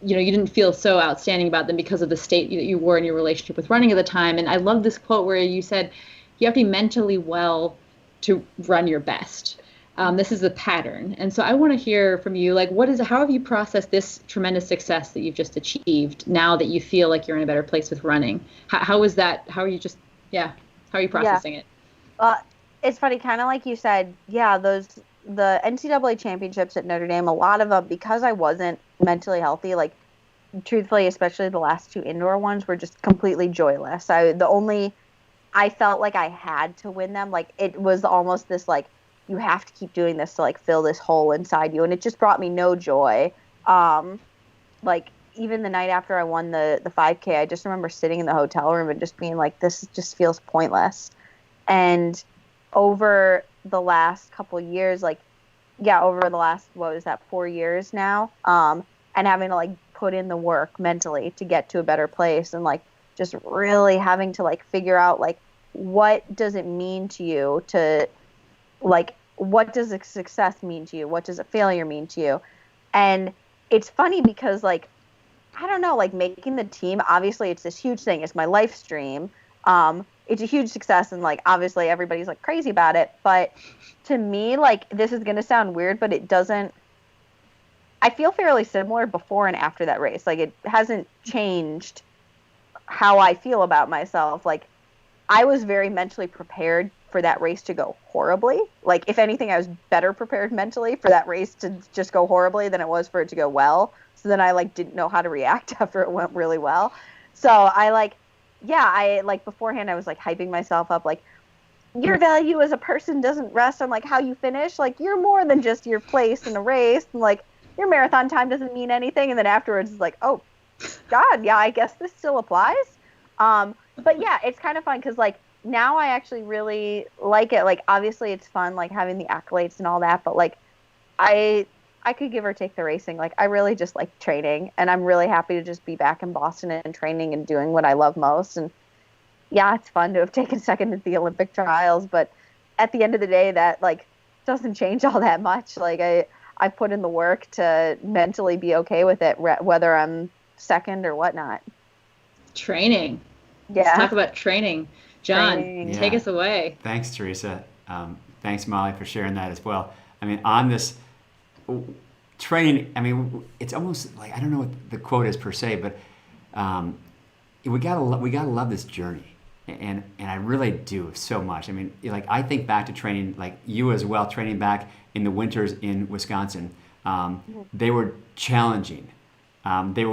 you didn't feel so outstanding about them because of the state that you were in your relationship with running at the time. And I love this quote where you said, you have to be mentally well to run your best. This is a pattern. And so I want to hear from you, like, how have you processed this tremendous success that you've just achieved now that you feel like you're in a better place with running? How is that? How are you processing it? It's funny, kind of like you said, the NCAA championships at Notre Dame, a lot of them, because I wasn't mentally healthy, like truthfully, especially the last 2 indoor ones, were just completely joyless. I felt like I had to win them. Like it was almost this like, you have to keep doing this to like fill this hole inside you. And it just brought me no joy. Like even the night after I won the 5K, I just remember sitting in the hotel room and just being like, this just feels pointless. And over the last couple years, over the last, 4 years now, and having to like put in the work mentally to get to a better place, and like just really having to like figure out like, what does it mean to you to like, what does a success mean to you? What does a failure mean to you? And it's funny because like, I don't know, like making the team, obviously it's this huge thing. It's my life stream. It's a huge success, and like obviously everybody's like crazy about it, but to me, like, this is going to sound weird, but it doesn't, I feel fairly similar before and after that race. Like it hasn't changed how I feel about myself. Like I was very mentally prepared for that race to go horribly. Like if anything, I was better prepared mentally for that race to just go horribly than it was for it to go well. So then I like didn't know how to react after it went really well. So I beforehand I was like hyping myself up, like your value as a person doesn't rest on like how you finish. Like you're more than just your place in a race, and like your marathon time doesn't mean anything. And then afterwards it's like, oh God, yeah, I guess this still applies. But yeah, it's kind of fun because like now I actually really like it. Like obviously it's fun like having the accolades and all that, but like I could give or take the racing. Like I really just like training, and I'm really happy to just be back in Boston and training and doing what I love most. And yeah, it's fun to have taken second at the Olympic trials, but at the end of the day, that like doesn't change all that much. Like I put in the work to mentally be okay with it, whether I'm second or whatnot. Training. Let's Yeah, talk about training. John, training. take us away. Thanks, Teresa. Thanks, Molly, for sharing that as well. I mean, on this training, I mean, it's almost like, I don't know what the quote is per se, but we gotta love this journey, and I really do so much. I mean, like I think back to training, like you as well, training back in the winters in Wisconsin. They were challenging. There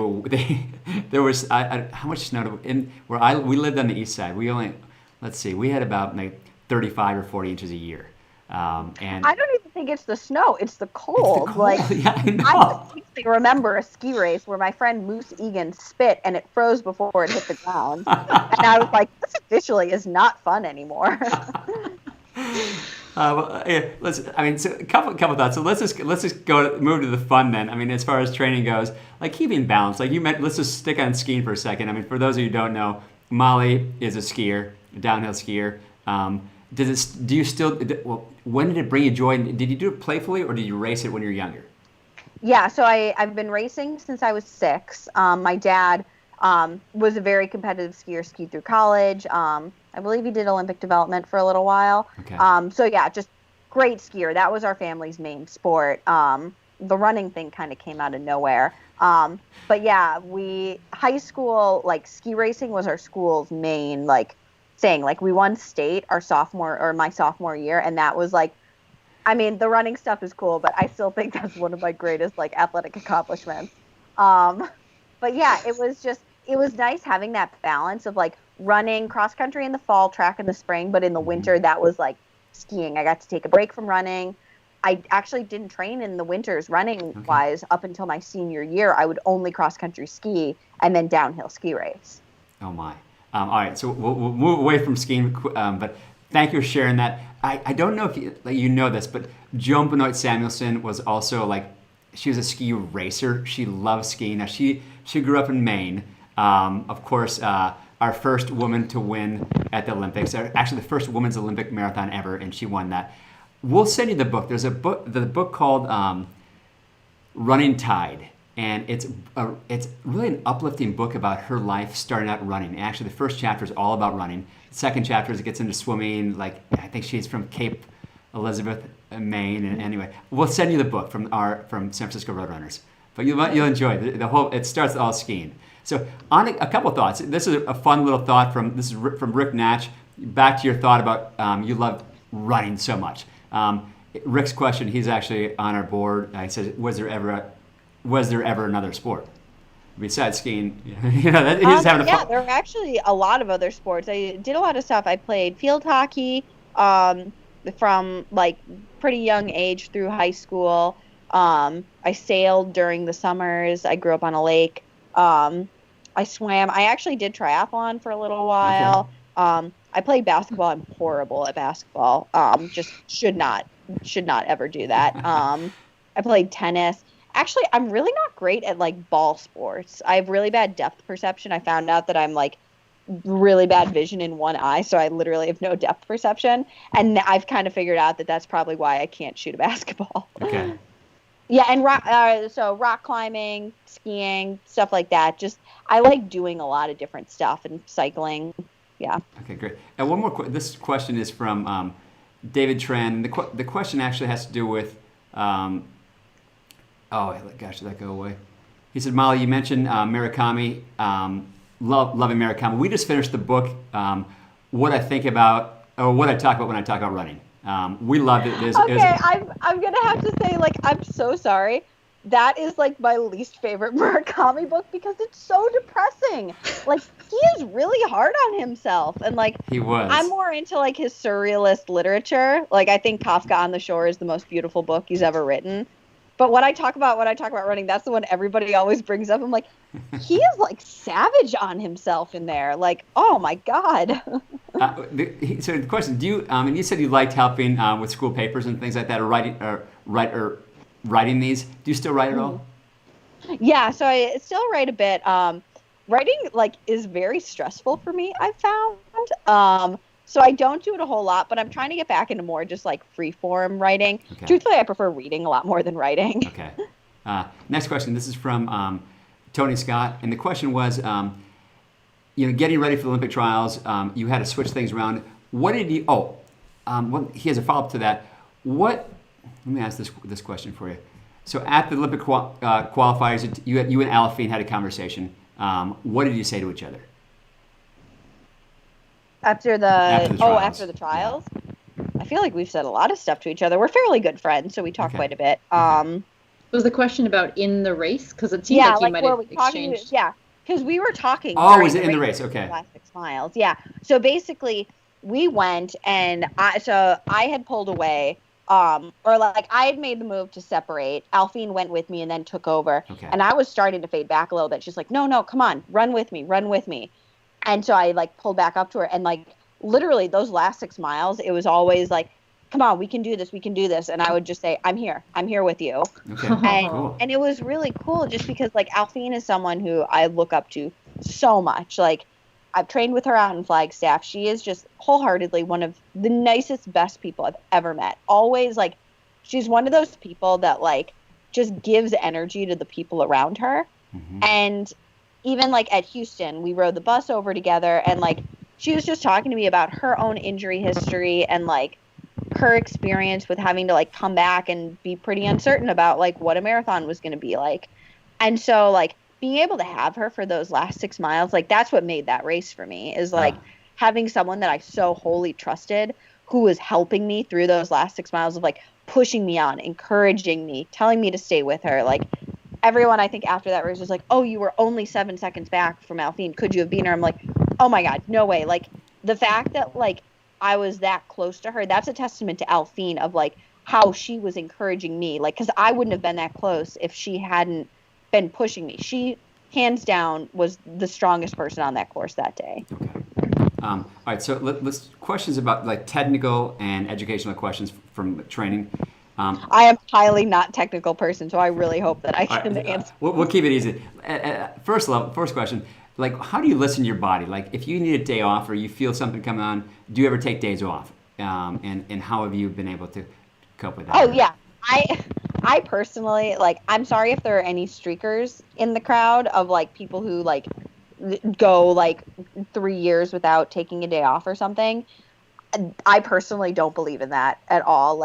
was how much snow in where we lived on the east side. We only, let's see, we had about like 35 or 40 inches a year. And I don't even think it's the snow; it's the cold. cold. Like Yeah, I know. I distinctly remember a ski race where my friend Moose Egan spit and it froze before it hit the ground, and I was like, "This officially is not fun anymore." Yeah, so a couple thoughts. So let's just move to the fun then. I mean, as far as training goes, like keeping balance. Like you meant, let's just stick on skiing for a second. I mean, for those of you who don't know, Molly is a skier, a downhill skier. When did it bring you joy? Did you do it playfully or did you race it when you were younger? Yeah, so I've been racing since I was 6. My dad was a very competitive skier, skied through college. I believe he did Olympic development for a little while. Okay. So yeah, just great skier. That was our family's main sport. The running thing kind of came out of nowhere. But yeah, high school, like ski racing was our school's main like thing. Like we won state my sophomore year, and that was like, I mean, the running stuff is cool, but I still think that's one of my greatest like athletic accomplishments. But yeah, it was nice having that balance of like running cross country in the fall, track in the spring, but in the winter that was like skiing. I got to take a break from running. I actually didn't train in the winters running wise up until my senior year. I would only cross country ski and then downhill ski race. Oh my. All right, so we'll move away from skiing, but thank you for sharing that. I don't know if you know this, but Joan Benoit Samuelson was also like, she was a ski racer. She loved skiing. Now she grew up in Maine. Of course, our first woman to win at the Olympics, actually the first women's Olympic marathon ever, and she won that. We'll send you the book. There's the book called Running Tide. And it's really an uplifting book about her life starting out running. Actually, the first chapter is all about running. The second chapter is it gets into swimming. Like I think she's from Cape Elizabeth, Maine. And anyway, we'll send you the book from San Francisco Roadrunners. But you'll enjoy it. The whole. It starts all skiing. So on a couple of thoughts. This is a fun little thought from Rick Natch. Back to your thought about you love running so much. Rick's question. He's actually on our board. He says, was there ever another sport besides skiing? He's having a fun. There were actually a lot of other sports. I did a lot of stuff. I played field hockey from like pretty young age through high school. I sailed during the summers. I grew up on a lake. I swam. I actually did triathlon for a little while. Okay. I played basketball. I'm horrible at basketball. Just should not ever do that. I played tennis. Actually, I'm really not great at like ball sports. I have really bad depth perception. I found out that I'm like really bad vision in one eye, so I literally have no depth perception. And I've kind of figured out that that's probably why I can't shoot a basketball. Okay. Yeah, and rock climbing, skiing, stuff like that. Just I like doing a lot of different stuff and cycling. Yeah. Okay, great. And one more. This question is from David Tran. The question actually has to do with. Oh gosh, did that go away? He said, Molly, you mentioned Murakami, loving Murakami. We just finished the book, what I think about, or what I talk about when I talk about running. We loved it. I'm going to have to say, like, I'm so sorry. That is, like, my least favorite Murakami book because it's so depressing. Like, he is really hard on himself. And, like, he was. I'm more into, like, his surrealist literature. Like, I think Kafka on the Shore is the most beautiful book he's ever written. But when I talk about running, that's the one everybody always brings up. I'm like, he is like savage on himself in there. Like, oh my God. So the question: do you? And you said you liked helping with school papers and things like that, or writing these. Do you still write at all? Yeah, so I still write a bit. Writing like is very stressful for me. I've found So I don't do it a whole lot, but I'm trying to get back into more just like free form writing. Okay. Truthfully, I prefer reading a lot more than writing. Okay. Next question. This is from Tony Scott, and the question was, getting ready for the Olympic trials, you had to switch things around. What did you? He has a follow up to that. Let me ask this question for you. So at the Olympic qualifiers, you and Alafine had a conversation. What did you say to each other? After the trials? Yeah. I feel like we've said a lot of stuff to each other. We're fairly good friends, so we talk quite a bit. Was the question about in the race? Because it seemed like you might have exchanged. Because we were talking. Oh, was it in the race? Okay. Last 6 miles. Yeah. So basically, we went, and I had pulled away. I had made the move to separate. Alfine went with me and then took over. Okay. And I was starting to fade back a little bit. She's like, no, come on, run with me. And so I pulled back up to her, and literally those last 6 miles, it was always like, come on, we can do this. And I would just say, I'm here with you. Okay. Cool. And it was really cool just because Alfine is someone who I look up to so much. I've trained with her out in Flagstaff. She is just wholeheartedly one of the nicest, best people I've ever met. Always she's one of those people that just gives energy to the people around her. Mm-hmm. And even at Houston, we rode the bus over together, and she was just talking to me about her own injury history and her experience with having to come back and be pretty uncertain about what a marathon was going to be like. And so being able to have her for those last 6 miles, that's what made that race for me, is having someone that I so wholly trusted who was helping me through those last 6 miles of pushing me on, encouraging me, telling me to stay with her. Everyone, I think, after that race was oh, you were only 7 seconds back from Alfine. Could you have beaten her? I'm like, oh my God, no way. The fact that I was that close to her, that's a testament to Alfine of how she was encouraging me. Because I wouldn't have been that close if she hadn't been pushing me. She, hands down, was the strongest person on that course that day. Okay. All right, so let's questions about technical and educational questions from training. I am a highly not technical person, so I really hope that I can answer. We'll keep it easy. First question, how do you listen to your body? If you need a day off or you feel something coming on, do you ever take days off? And how have you been able to cope with that? Oh yeah, I personally I'm sorry if there are any streakers in the crowd of people who go 3 years without taking a day off or something. I personally don't believe in that at all.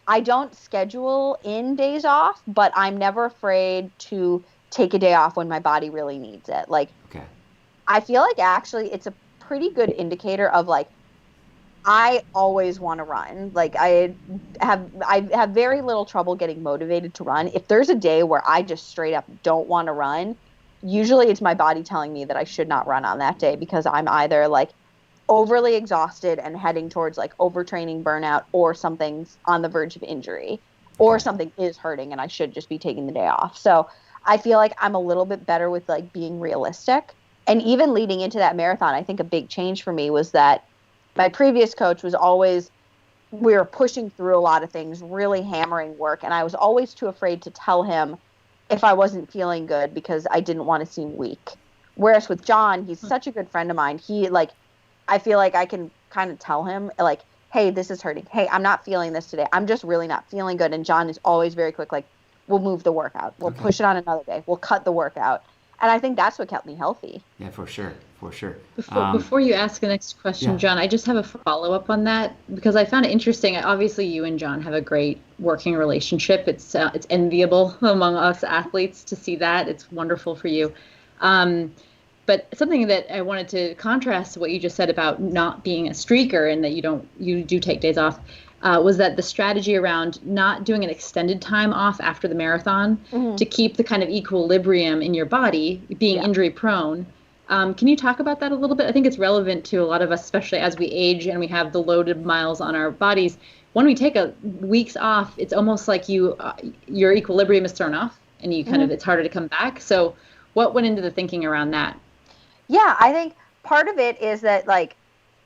I don't schedule in days off, but I'm never afraid to take a day off when my body really needs it. Okay. I feel actually it's a pretty good indicator of I always want to run. I have very little trouble getting motivated to run. If there's a day where I just straight up don't want to run, usually it's my body telling me that I should not run on that day because I'm either overly exhausted and heading towards overtraining, burnout, or something's on the verge of injury, or something is hurting and I should just be taking the day off. So I feel I'm a little bit better with being realistic. And even leading into that marathon, I think a big change for me was that my previous coach was always, we were pushing through a lot of things, really hammering work. And I was always too afraid to tell him if I wasn't feeling good because I didn't want to seem weak. Whereas with John, he's such a good friend of mine. He I feel I can kind of tell him hey, this is hurting. Hey, I'm not feeling this today. I'm just really not feeling good. And John is always very quick. We'll move the workout. We'll push it on another day. We'll cut the workout. And I think that's what kept me healthy. Yeah, for sure. Before you ask the next question, John, I just have a follow-up on that because I found it interesting. Obviously, you and John have a great working relationship. It's enviable among us athletes to see that. It's wonderful for you. But something that I wanted to contrast to what you just said about not being a streaker and that you do take days off was that the strategy around not doing an extended time off after the marathon to keep the kind of equilibrium in your body, being injury prone. Can you talk about that a little bit? I think it's relevant to a lot of us, especially as we age and we have the loaded miles on our bodies. When we take weeks off, it's almost like your equilibrium is thrown off and you kind of, it's harder to come back. So what went into the thinking around that? Yeah, I think part of it is that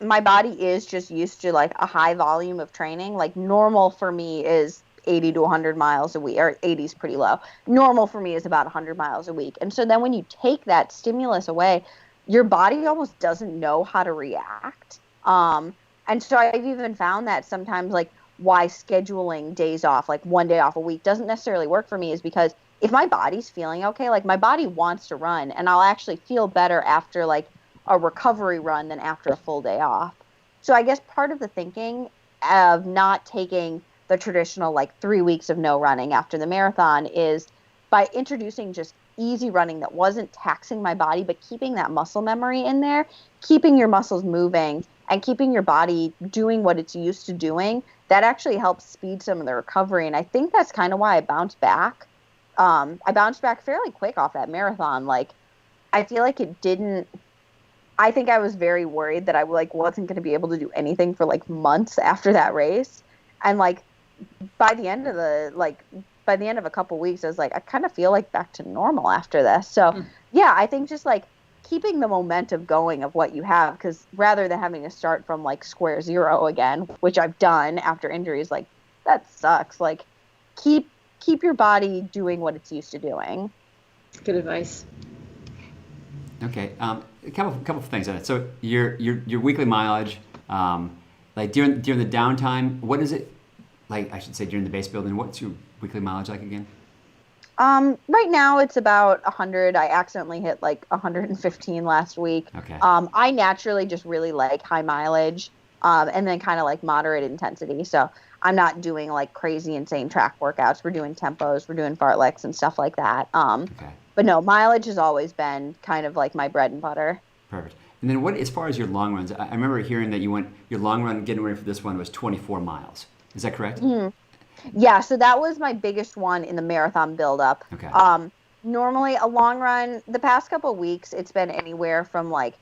my body is just used to a high volume of training. Normal for me is 80 to 100 miles a week, or 80 is pretty low. Normal for me is about 100 miles a week. And so then when you take that stimulus away, your body almost doesn't know how to react. And so I've even found that sometimes, like, why scheduling days off, like one day off a week, doesn't necessarily work for me is because if my body's feeling okay, like my body wants to run, and I'll actually feel better after like a recovery run than after a full day off. So I guess part of the thinking of not taking the traditional like 3 weeks of no running after the marathon is by introducing just easy running that wasn't taxing my body, but keeping that muscle memory in there, keeping your muscles moving and keeping your body doing what it's used to doing. That actually helps speed some of the recovery. And I think that's kind of why I bounced back. I bounced back fairly quick off that marathon. Like, I feel like it didn't, I think I was very worried that I like wasn't going to be able to do anything for like months after that race. And like, by the end of a couple weeks, I was like, I kind of feel like back to normal after this. So yeah, I think just like keeping the momentum going of what you have, because rather than having to start from like square zero again, which I've done after injuries, like that sucks. Like keep your body doing what it's used to doing. Good advice. Okay, a couple of things on it. So your weekly mileage, like during the downtime, what is it like? I should say during the base building. What's your weekly mileage like again? Right now it's about 100. I accidentally hit like 115 last week. Okay. I naturally just really like high mileage, and then kind of like moderate intensity. So I'm not doing like crazy insane track workouts. We're doing tempos, we're doing fartleks and stuff like that. Okay. But no, mileage has always been kind of like my bread and butter. Perfect. And then as far as your long runs, I remember hearing that your long run getting ready for this one was 24 miles. Is that correct? Mm-hmm. Yeah, so that was my biggest one in the marathon buildup. Okay. Normally a long run, the past couple of weeks, it's been anywhere from like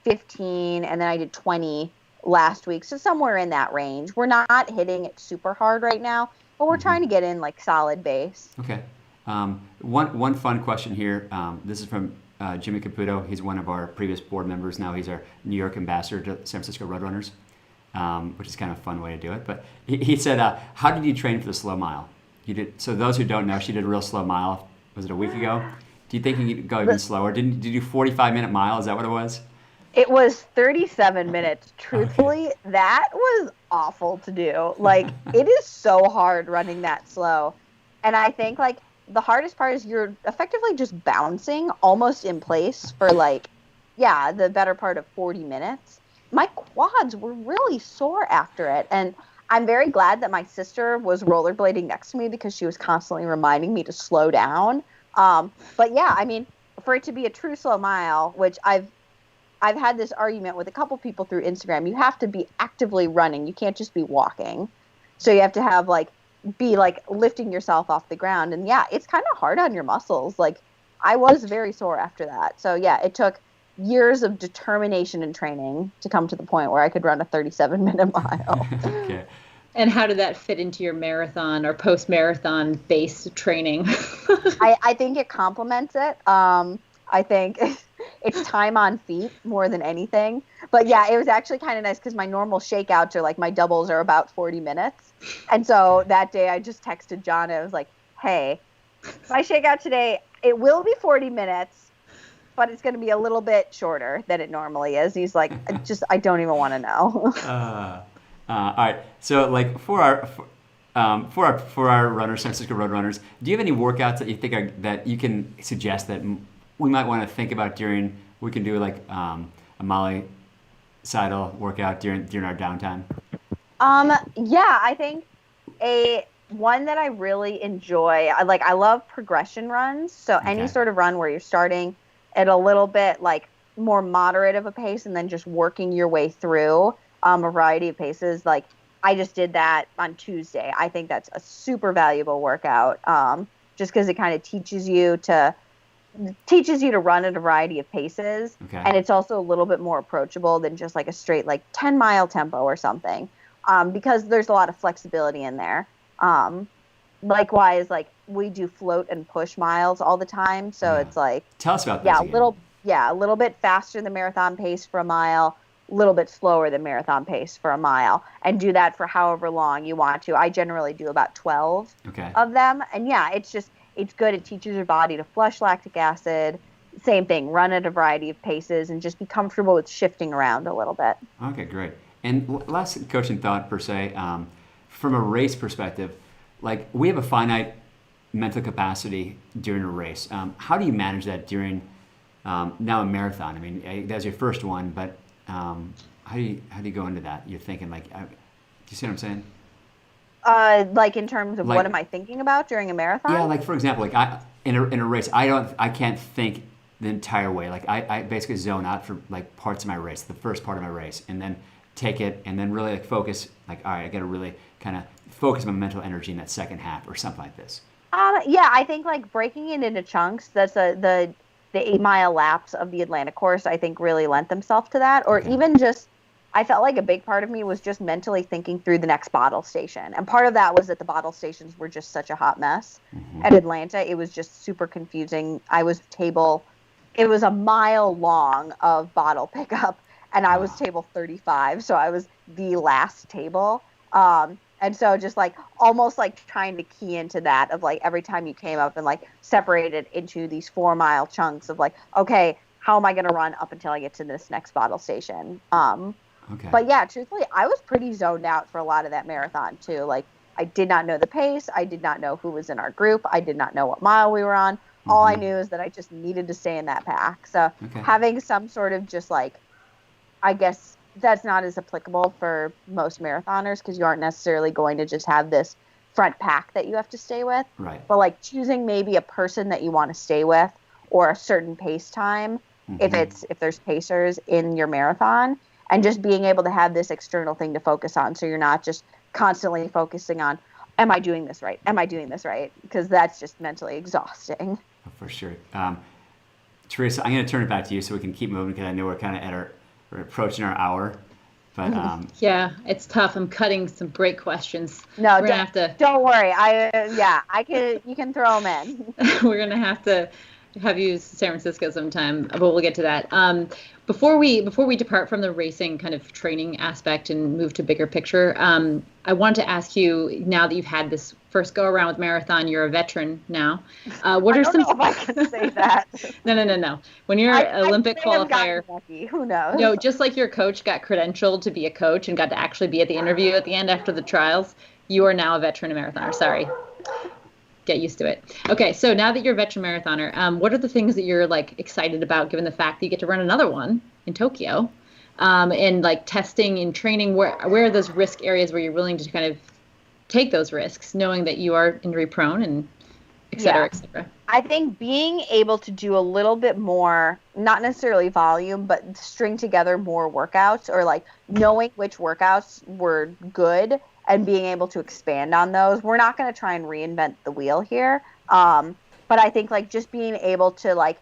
15, and then I did 20 last week. So somewhere in that range. We're not hitting it super hard right now, but we're trying to get in like solid base. Okay. One fun question here. This is from Jimmy Caputo. He's one of our previous board members. Now he's our New York ambassador to San Francisco Roadrunners. Which is kind of a fun way to do it. But he said, how did you train for the slow mile? You did. So those who don't know, she did a real slow mile. Was it a week ago? Do you think you could go even slower? Did you do 45-minute mile? Is that what it was? It was 37 minutes. Truthfully, that was awful to do. Like, it is so hard running that slow. And I think, like, the hardest part is you're effectively just bouncing almost in place for, like, the better part of 40 minutes. My quads were really sore after it. And I'm very glad that my sister was rollerblading next to me because she was constantly reminding me to slow down. But yeah, I mean, for it to be a true slow mile, which I've had this argument with a couple people through Instagram, you have to be actively running. You can't just be walking. So you have to have be lifting yourself off the ground. And yeah, it's kind of hard on your muscles. Like, I was very sore after that. So yeah, it took years of determination and training to come to the point where I could run a 37-minute mile. Okay. And how did that fit into your marathon or post-marathon base training? I think it complements it. I think it's time on feet more than anything. But yeah, it was actually kind of nice because my normal shakeouts are like my doubles are about 40 minutes. And so that day I just texted John and I was like, hey, my shakeout today, it will be 40 minutes. But it's going to be a little bit shorter than it normally is. He's like, I don't even want to know. All right. So, like for our runners, San Francisco Road Runners, do you have any workouts that you think that you can suggest that we might want to think about during? We can do like a Molly Seidel workout during our downtime. Yeah, I think one that I really enjoy. I love progression runs. So any sort of run where you're starting at a little bit like more moderate of a pace and then just working your way through a variety of paces. Like I just did that on Tuesday. I think that's a super valuable workout, just because it kind of teaches you to run at a variety of paces. Okay. And it's also a little bit more approachable than just like a straight like 10-mile tempo or something, because there's a lot of flexibility in there. Likewise, like we do float and push miles all the time. So it's like, tell us about that. A little bit faster than marathon pace for a mile, a little bit slower than marathon pace for a mile, and do that for however long you want to. I generally do about 12 of them. And yeah, it's good. It teaches your body to flush lactic acid, same thing, run at a variety of paces and just be comfortable with shifting around a little bit. Okay, great. And last coaching thought per se, from a race perspective, like we have a finite mental capacity during a race. How do you manage that during now a marathon? I mean, that's your first one, but how do you go into that? You're thinking like, do you see what I'm saying? Like in terms of Like, what am I thinking about during a marathon? yeah, like for example, like in a race, I can't think the entire way. Like I basically zone out for like parts of my race, the first part of my race, and then take it and then really like focus. Like, all right, I got to really kind of focus my mental energy in that second half or something like this. Yeah, I think like breaking it into chunks. That's the 8 mile laps of the Atlanta course. I think really lent themselves to that, or even just. I felt like a big part of me was just mentally thinking through the next bottle station. And part of that was that the bottle stations were just such a hot mess. At Atlanta, it was just super confusing. It was a mile long of bottle pickup, and I was table 35, so I was the last table. And so just like almost like trying to key into that of like every time you came up and like separated into these 4 mile chunks of like, okay, how am I going to run up until I get to this next bottle station? Okay. But yeah, truthfully, I was pretty zoned out for a lot of that marathon too. Like I did not know the pace. I did not know who was in our group. I did not know what mile we were on. All I knew is that I just needed to stay in that pack. So having some sort of just like, I guess that's not as applicable for most marathoners because you aren't necessarily going to just have this front pack that you have to stay with. Right. But like choosing maybe a person that you want to stay with or a certain pace time, if there's pacers in your marathon. And just being able to have this external thing to focus on. So you're not just constantly focusing on, am I doing this right? Am I doing this right? Because that's just mentally exhausting. Oh, for sure. Teresa, I'm going to turn it back to you so we can keep moving because I know we're approaching our hour. But yeah, it's tough. I'm cutting some great questions. No, we're gonna have to. Don't worry. You can throw them in. We're going to have you San Francisco sometime, but we'll get to that. Before we depart from the racing kind of training aspect and move to bigger picture, I wanted to ask you, now that you've had this first go around with marathon, you're a veteran now. What are some? I don't know if I can say that. No. When you're an Olympic qualifier, who knows? No, just like your coach got credentialed to be a coach and got to actually be at the interview at the end after the trials, you are now a veteran marathoner. Sorry. Get used to it. Okay, so now that you're a veteran marathoner, what are the things that you're like excited about, given the fact that you get to run another one in Tokyo, and like testing and training? Where are those risk areas where you're willing to kind of take those risks, knowing that you are injury prone and et cetera, et cetera? I think being able to do a little bit more, not necessarily volume, but string together more workouts, or like knowing which workouts were good and being able to expand on those. We're not going to try and reinvent the wheel here. But I think like just being able to like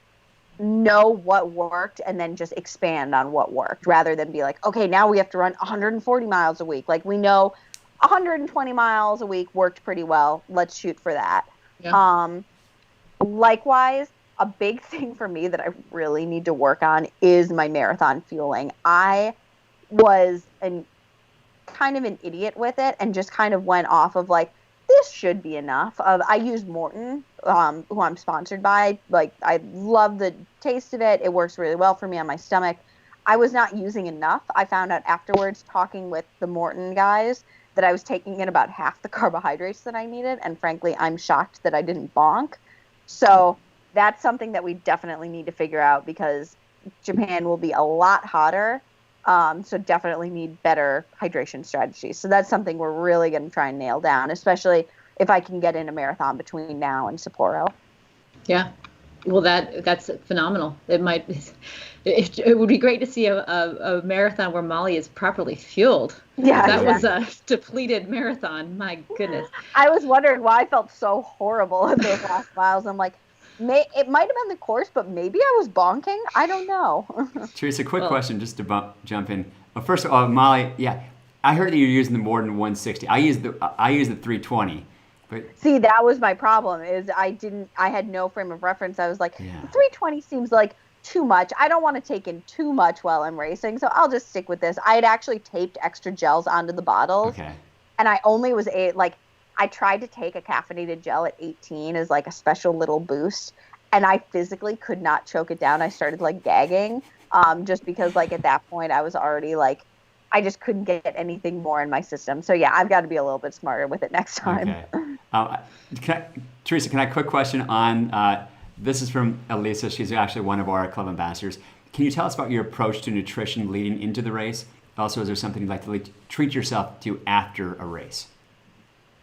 know what worked and then just expand on what worked, rather than be like, okay, now we have to run 140 miles a week. Like we know 120 miles a week worked pretty well. Let's shoot for that. Yeah. Likewise, a big thing for me that I really need to work on is my marathon fueling. I was kind of an idiot with it and just kind of went off of like, this should be enough. I used Morton, who I'm sponsored by. Like, I love the taste of it. It works really well for me on my stomach. I was not using enough. I found out afterwards, talking with the Morton guys, that I was taking in about half the carbohydrates that I needed. And frankly, I'm shocked that I didn't bonk. So that's something that we definitely need to figure out, because Japan will be a lot hotter. So definitely need better hydration strategies. So that's something we're really going to try and nail down, especially if I can get in a marathon between now and Sapporo. Yeah. Well, that's phenomenal. It would be great to see a marathon where Molly is properly fueled. Yeah. That was a depleted marathon. My goodness. I was wondering why I felt so horrible in those last miles. I'm like, it might have been the course, but maybe I was bonking. I don't know. Teresa, quick question just to jump in. Well, first of all, Molly, yeah, I heard that you're using the Morton 160. I use the 320. But see, that was my problem. Is I had no frame of reference. I was like, 320 seems like too much. I don't want to take in too much while I'm racing, so I'll just stick with this. I had actually taped extra gels onto the bottles, and I only was I tried to take a caffeinated gel at 18 as like a special little boost, and I physically could not choke it down. I started like gagging, just because like at that point I was already like, I just couldn't get anything more in my system. So yeah, I've got to be a little bit smarter with it next time. Okay. Teresa, can I quick question on, this is from Elisa. She's actually one of our club ambassadors. Can you tell us about your approach to nutrition leading into the race? Also, is there something you'd like to treat yourself to after a race?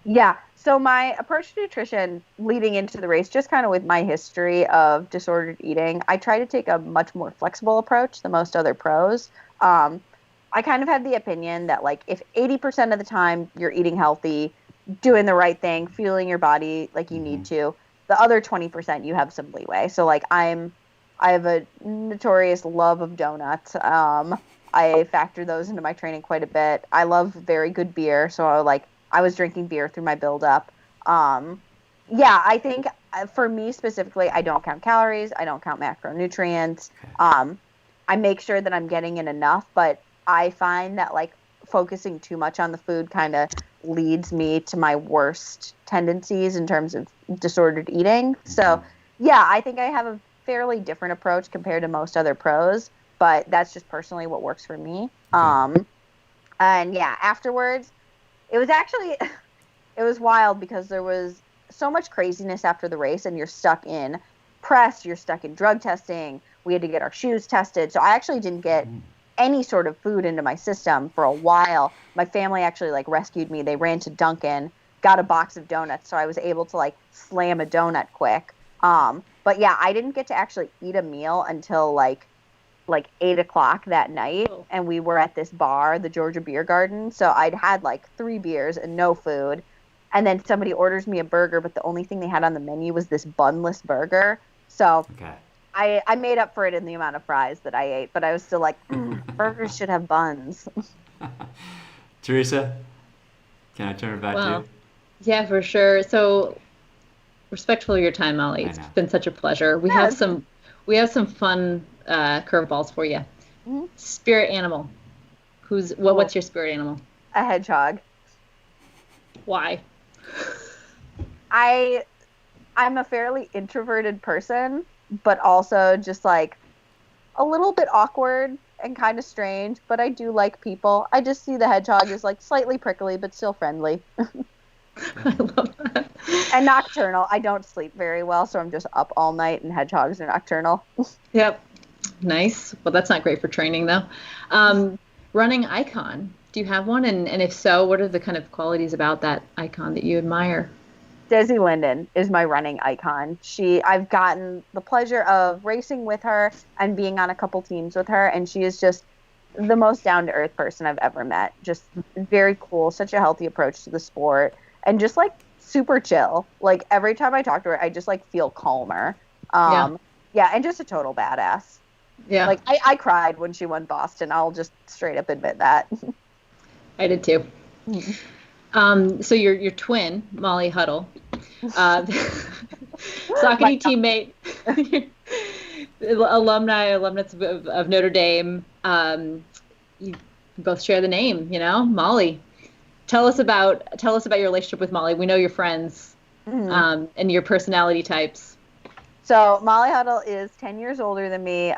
Yeah. So my approach to nutrition leading into the race, just kind of with my history of disordered eating, I try to take a much more flexible approach than most other pros. I kind of have the opinion that like if 80% of the time you're eating healthy, doing the right thing, fueling your body like you need to, the other 20% you have some leeway. So like I have a notorious love of donuts. I factor those into my training quite a bit. I love very good beer, so I was drinking beer through my build-up. Yeah, I think for me specifically, I don't count calories. I don't count macronutrients. I make sure that I'm getting in enough, but I find that like focusing too much on the food kind of leads me to my worst tendencies in terms of disordered eating. So yeah, I think I have a fairly different approach compared to most other pros, but that's just personally what works for me. And yeah, afterwards, it was wild because there was so much craziness after the race, and you're stuck in press, you're stuck in drug testing. We had to get our shoes tested. So I actually didn't get any sort of food into my system for a while. My family actually like rescued me. They ran to Dunkin', got a box of donuts, so I was able to like slam a donut quick. But yeah, I didn't get to actually eat a meal until like 8 o'clock that night, and we were at this bar, the Georgia Beer Garden. So I'd had like 3 beers and no food, and then somebody orders me a burger, but the only thing they had on the menu was this bunless burger. So I made up for it in the amount of fries that I ate, but I was still like, burgers should have buns. Teresa, can I turn it back to you? Yeah, for sure. So respectful of your time, Molly. It's been such a pleasure. We have some fun curveballs for you. Spirit animal. What's your spirit animal? A hedgehog. Why? I'm a fairly introverted person, but also just like a little bit awkward and kind of strange, but I do like people. I just see the hedgehog as like slightly prickly, but still friendly. I love that. And nocturnal. I don't sleep very well, so I'm just up all night, and hedgehogs are nocturnal. Yep. Nice. Well, that's not great for training, though. Running icon. Do you have one? And if so, what are the kind of qualities about that icon that you admire? Desi Linden is my running icon. I've gotten the pleasure of racing with her and being on a couple teams with her, and she is just the most down-to-earth person I've ever met. Just very cool, such a healthy approach to the sport, and just like super chill. Like every time I talk to her, I just like feel calmer. Yeah, and just a total badass. Yeah. Like I cried when she won Boston. I'll just straight up admit that. I did too. So your twin, Molly Huddle, Saucony teammate, alumnus of Notre Dame. You both share the name, Molly. Tell us about your relationship with Molly. We know you're friends, and your personality types. So Molly Huddle is 10 years older than me.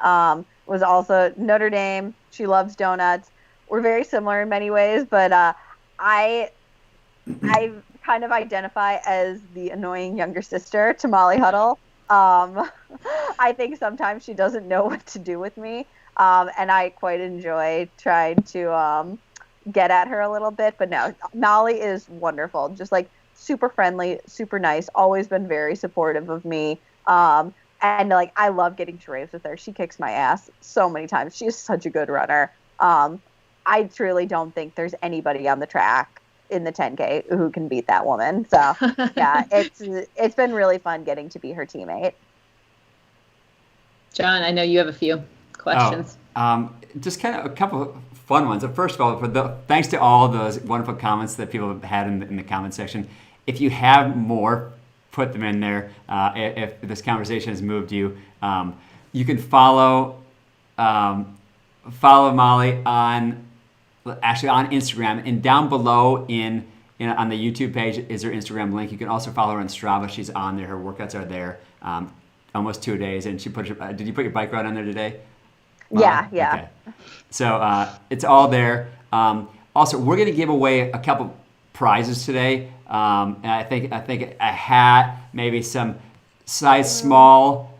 Was also Notre Dame. She loves donuts. We're very similar in many ways, but I kind of identify as the annoying younger sister to Molly Huddle. I think sometimes she doesn't know what to do with me, and I quite enjoy trying to get at her a little bit. But no, Molly is wonderful, just like super friendly, super nice, always been very supportive of me. And like I love getting to race with her. She kicks my ass so many times. She is such a good runner. I truly don't think there's anybody on the track in the 10K who can beat that woman. So yeah, it's been really fun getting to be her teammate. John, I know you have a few questions. Just kind of a couple of fun ones. First of all, thanks to all those wonderful comments that people have had in the comment section. If you have more, put them in there. If this conversation has moved you, you can follow Molly on Instagram, and down below on the YouTube page is her Instagram link. You can also follow her on Strava. She's on there. Her workouts are there. almost 2 days, and she put did you put your bike ride on there today? Molly? Yeah. Okay. So it's all there. Also, we're going to give away a couple prizes today. And I think a hat, maybe some size small.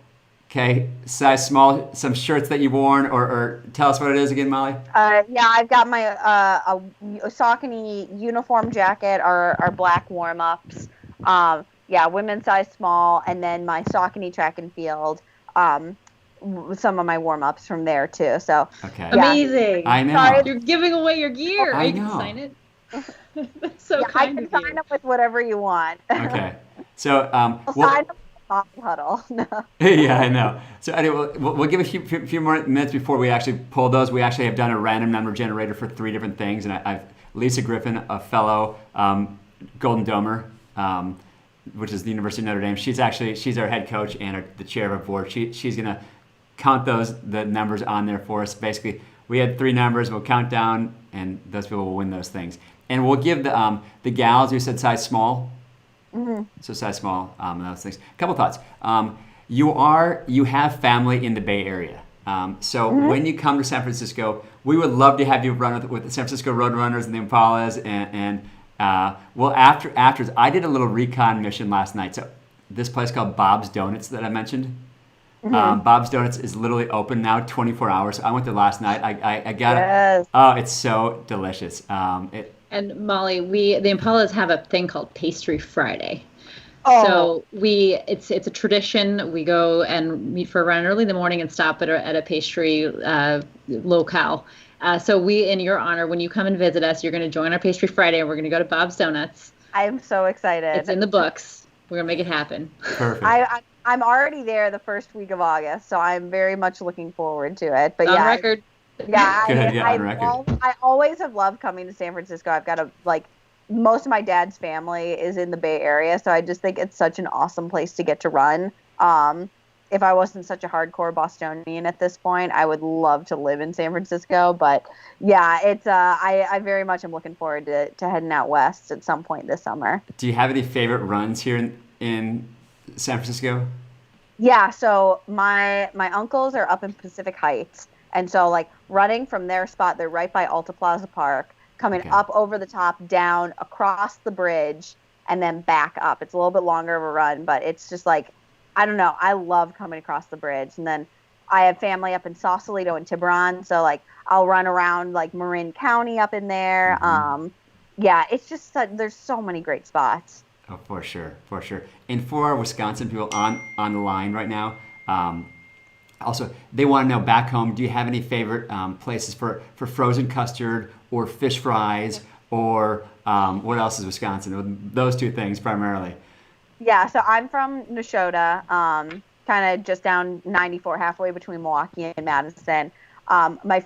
Okay, size small, some shirts that you've worn, or tell us what it is again, Molly. Yeah, I've got my a Saucony uniform jacket, our black warm-ups. Yeah, women's size small, and then my Saucony track and field. Some of my warm-ups from there too. So Okay. yeah. Amazing. I know. Sorry. You're giving away your gear. I You can know. sign it. That's so yeah, I kind can of you. sign up with whatever you want. Okay. So I'll we'll- sign up with the huddle. No. yeah, I know. So anyway, we'll give a few more minutes before we actually pull those. We actually have done a random number generator for 3 different things, and I've Lisa Griffin, a fellow Golden Domer, which is the University of Notre Dame. She's our head coach and the chair of our board. She's gonna count the numbers on there for us. Basically, we had 3 numbers. We'll count down, and those people will win those things. And we'll give the gals who said size small. Mm-hmm. So size small, those things. A couple thoughts. You have family in the Bay Area. So when you come to San Francisco, we would love to have you run with the San Francisco Roadrunners and the Impalas. And well, afterwards, I did a little recon mission last night. So this place called Bob's Donuts that I mentioned. Bob's Donuts is literally open now 24 hours. I went there last night. I got Yes. it. Oh, it's so delicious. And Molly, the Impalas have a thing called Pastry Friday. Oh. So it's a tradition. We go and meet for a run early in the morning and stop at a pastry locale. So in your honor, when you come and visit us, you're going to join our Pastry Friday, and we're going to go to Bob's Donuts. I'm so excited. It's in the books. We're going to make it happen. Perfect. I'm already there the first week of August, so I'm very much looking forward to it. But On yeah, record. Yeah, Good, yeah, on record. I always have loved coming to San Francisco. I've got most of my dad's family is in the Bay Area, so I just think it's such an awesome place to get to run. If I wasn't such a hardcore Bostonian at this point, I would love to live in San Francisco. But yeah, it's I very much am looking forward to heading out west at some point this summer. Do you have any favorite runs here in San Francisco? Yeah, so my uncles are up in Pacific Heights. And so, running from their spot, they're right by Alta Plaza Park, coming up over the top, down, across the bridge, and then back up. It's a little bit longer of a run, but it's just I don't know. I love coming across the bridge. And then I have family up in Sausalito and Tiburon, so, I'll run around, Marin County up in there. Mm-hmm. Yeah, it's just there's so many great spots. Oh, for sure. And for our Wisconsin people on the line right now, also, they want to know back home, do you have any favorite places for frozen custard or fish fries or what else is Wisconsin? Those 2 things primarily. Yeah, so I'm from Neshota, kind of just down 94, halfway between Milwaukee and Madison. My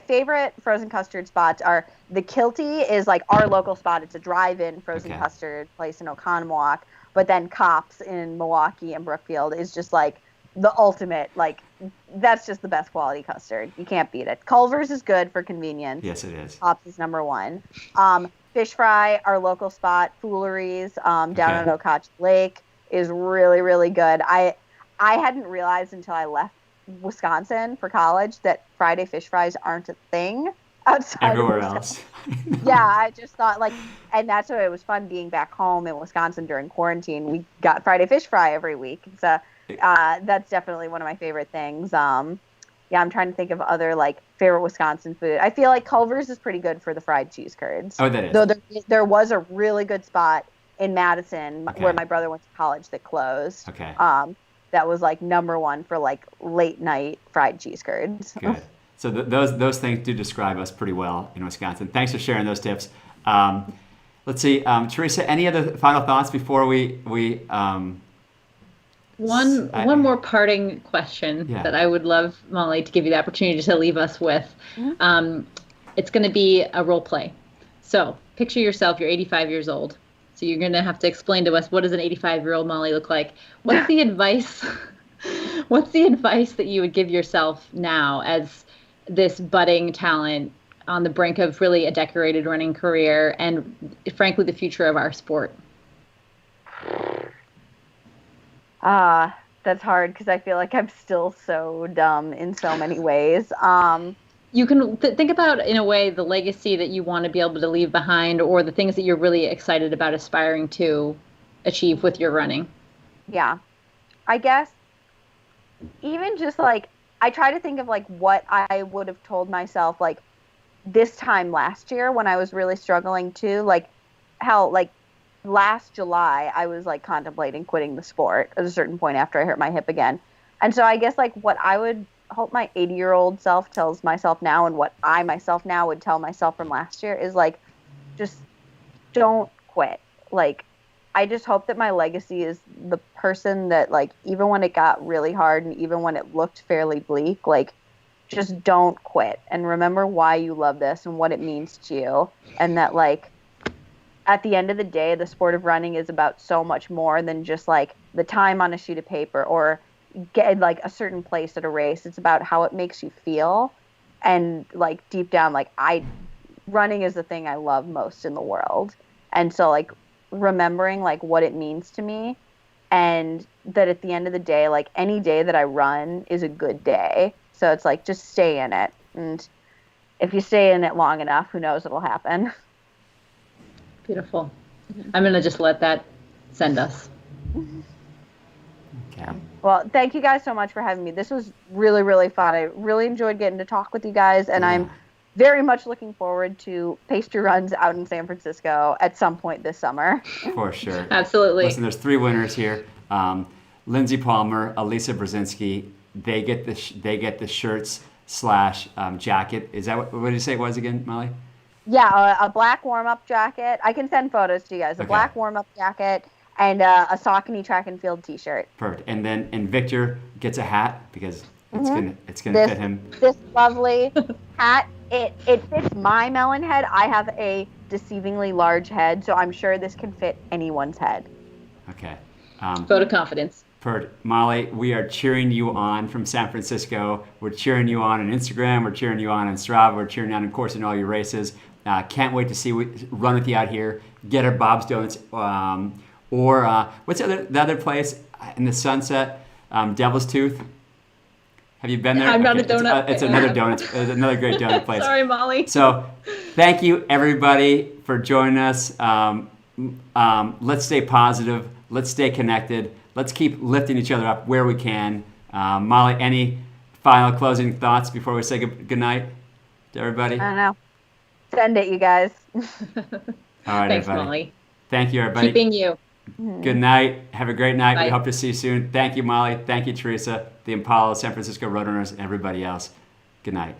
favorite frozen custard spots are the Kilty is our local spot. It's a drive-in frozen custard place in Oconomowoc. But then Kopp's in Milwaukee and Brookfield is just the ultimate, that's just the best quality custard. You can't beat it. Culver's is good for convenience. Yes, it is. Kopp's is number 1. Fish fry, our local spot, Fooleries, down at Okauchee Lake is really, really good. I hadn't realized until I left Wisconsin for college that Friday fish fries aren't a thing outside everywhere of else. Yeah, I just thought and that's why it was fun being back home in Wisconsin during quarantine. We got Friday fish fry every week. So that's definitely one of my favorite things. Yeah, I'm trying to think of other favorite Wisconsin food. I feel like Culver's is pretty good for the fried cheese curds. Oh, that is. Though there was a really good spot in Madison where my brother went to college that closed. Okay. That was number 1 for late night fried cheese curds. Good. So those things do describe us pretty well in Wisconsin. Thanks for sharing those tips. Let's see, Teresa, any other final thoughts before we One more parting question that I would love, Molly, to give you the opportunity to leave us with. It's going to be a role play. So picture yourself, you're 85 years old. So you're going to have to explain to us, what does an 85-year-old Molly look like? What's the advice? What's the advice that you would give yourself now as this budding talent on the brink of really a decorated running career and, frankly, the future of our sport? That's hard because I feel like I'm still so dumb in so many ways. You can think about, in a way, the legacy that you want to be able to leave behind, or the things that you're really excited about aspiring to achieve with your running. Yeah. I guess even just like, I try to think of like what I would have told myself like this time last year when I was really struggling too. Like how like last July I was like contemplating quitting the sport at a certain point after I hurt my hip again. And so I guess like what I would hope my 80-year-old self tells myself now, and what I myself now would tell myself from last year, is like, just don't quit. Like, I just hope that my legacy is the person that, like, even when it got really hard and even when it looked fairly bleak, like, just don't quit and remember why you love this and what it means to you. And that, like, at the end of the day, the sport of running is about so much more than just, like, the time on a sheet of paper or get, like, a certain place at a race. It's about how it makes you feel. And, like, deep down, like, running is the thing I love most in the world. And so, like, remembering like what it means to me, and that at the end of the day, like any day that I run is a good day. So it's like, just stay in it. And if you stay in it long enough, who knows what'll happen. Beautiful. I'm going to just let that send us. Okay. Well, thank you guys so much for having me. This was really, really fun. I really enjoyed getting to talk with you guys, and I'm very much looking forward to pastry runs out in San Francisco at some point this summer. For sure. Absolutely. Listen, there's 3 winners here. Lindsay Palmer, Elisa Brzezinski. They get the shirts / jacket. Is that what did you say it was again, Molly? Yeah, a black warm-up jacket. I can send photos to you guys. A black warm-up jacket and a Saucony track and field T-shirt. Perfect. And Victor gets a hat because it's gonna fit him. This lovely hat. It fits my melon head. I have a deceivingly large head, so I'm sure this can fit anyone's head. Okay. Vote of confidence. Molly, we are cheering you on from San Francisco. We're cheering you on Instagram. We're cheering you on Strava. We're cheering you on, of course, in all your races. Can't wait to run with you out here. Get our Bob's Donuts. Or what's the other place in the Sunset? Devil's Tooth. Have you been there? I'm not a donut. It's another donut. It's another great donut place. Sorry, Molly. So, thank you everybody for joining us. Let's stay positive. Let's stay connected. Let's keep lifting each other up where we can. Molly, any final closing thoughts before we say good night to everybody? I don't know. Send it, you guys. All right, Thanks, everybody. Molly. Thank you, everybody. Keeping you. Good night. Have a great night. Bye. We hope to see you soon. Thank you, Molly. Thank you, Teresa, the Impala, San Francisco Roadrunners, and everybody else. Good night.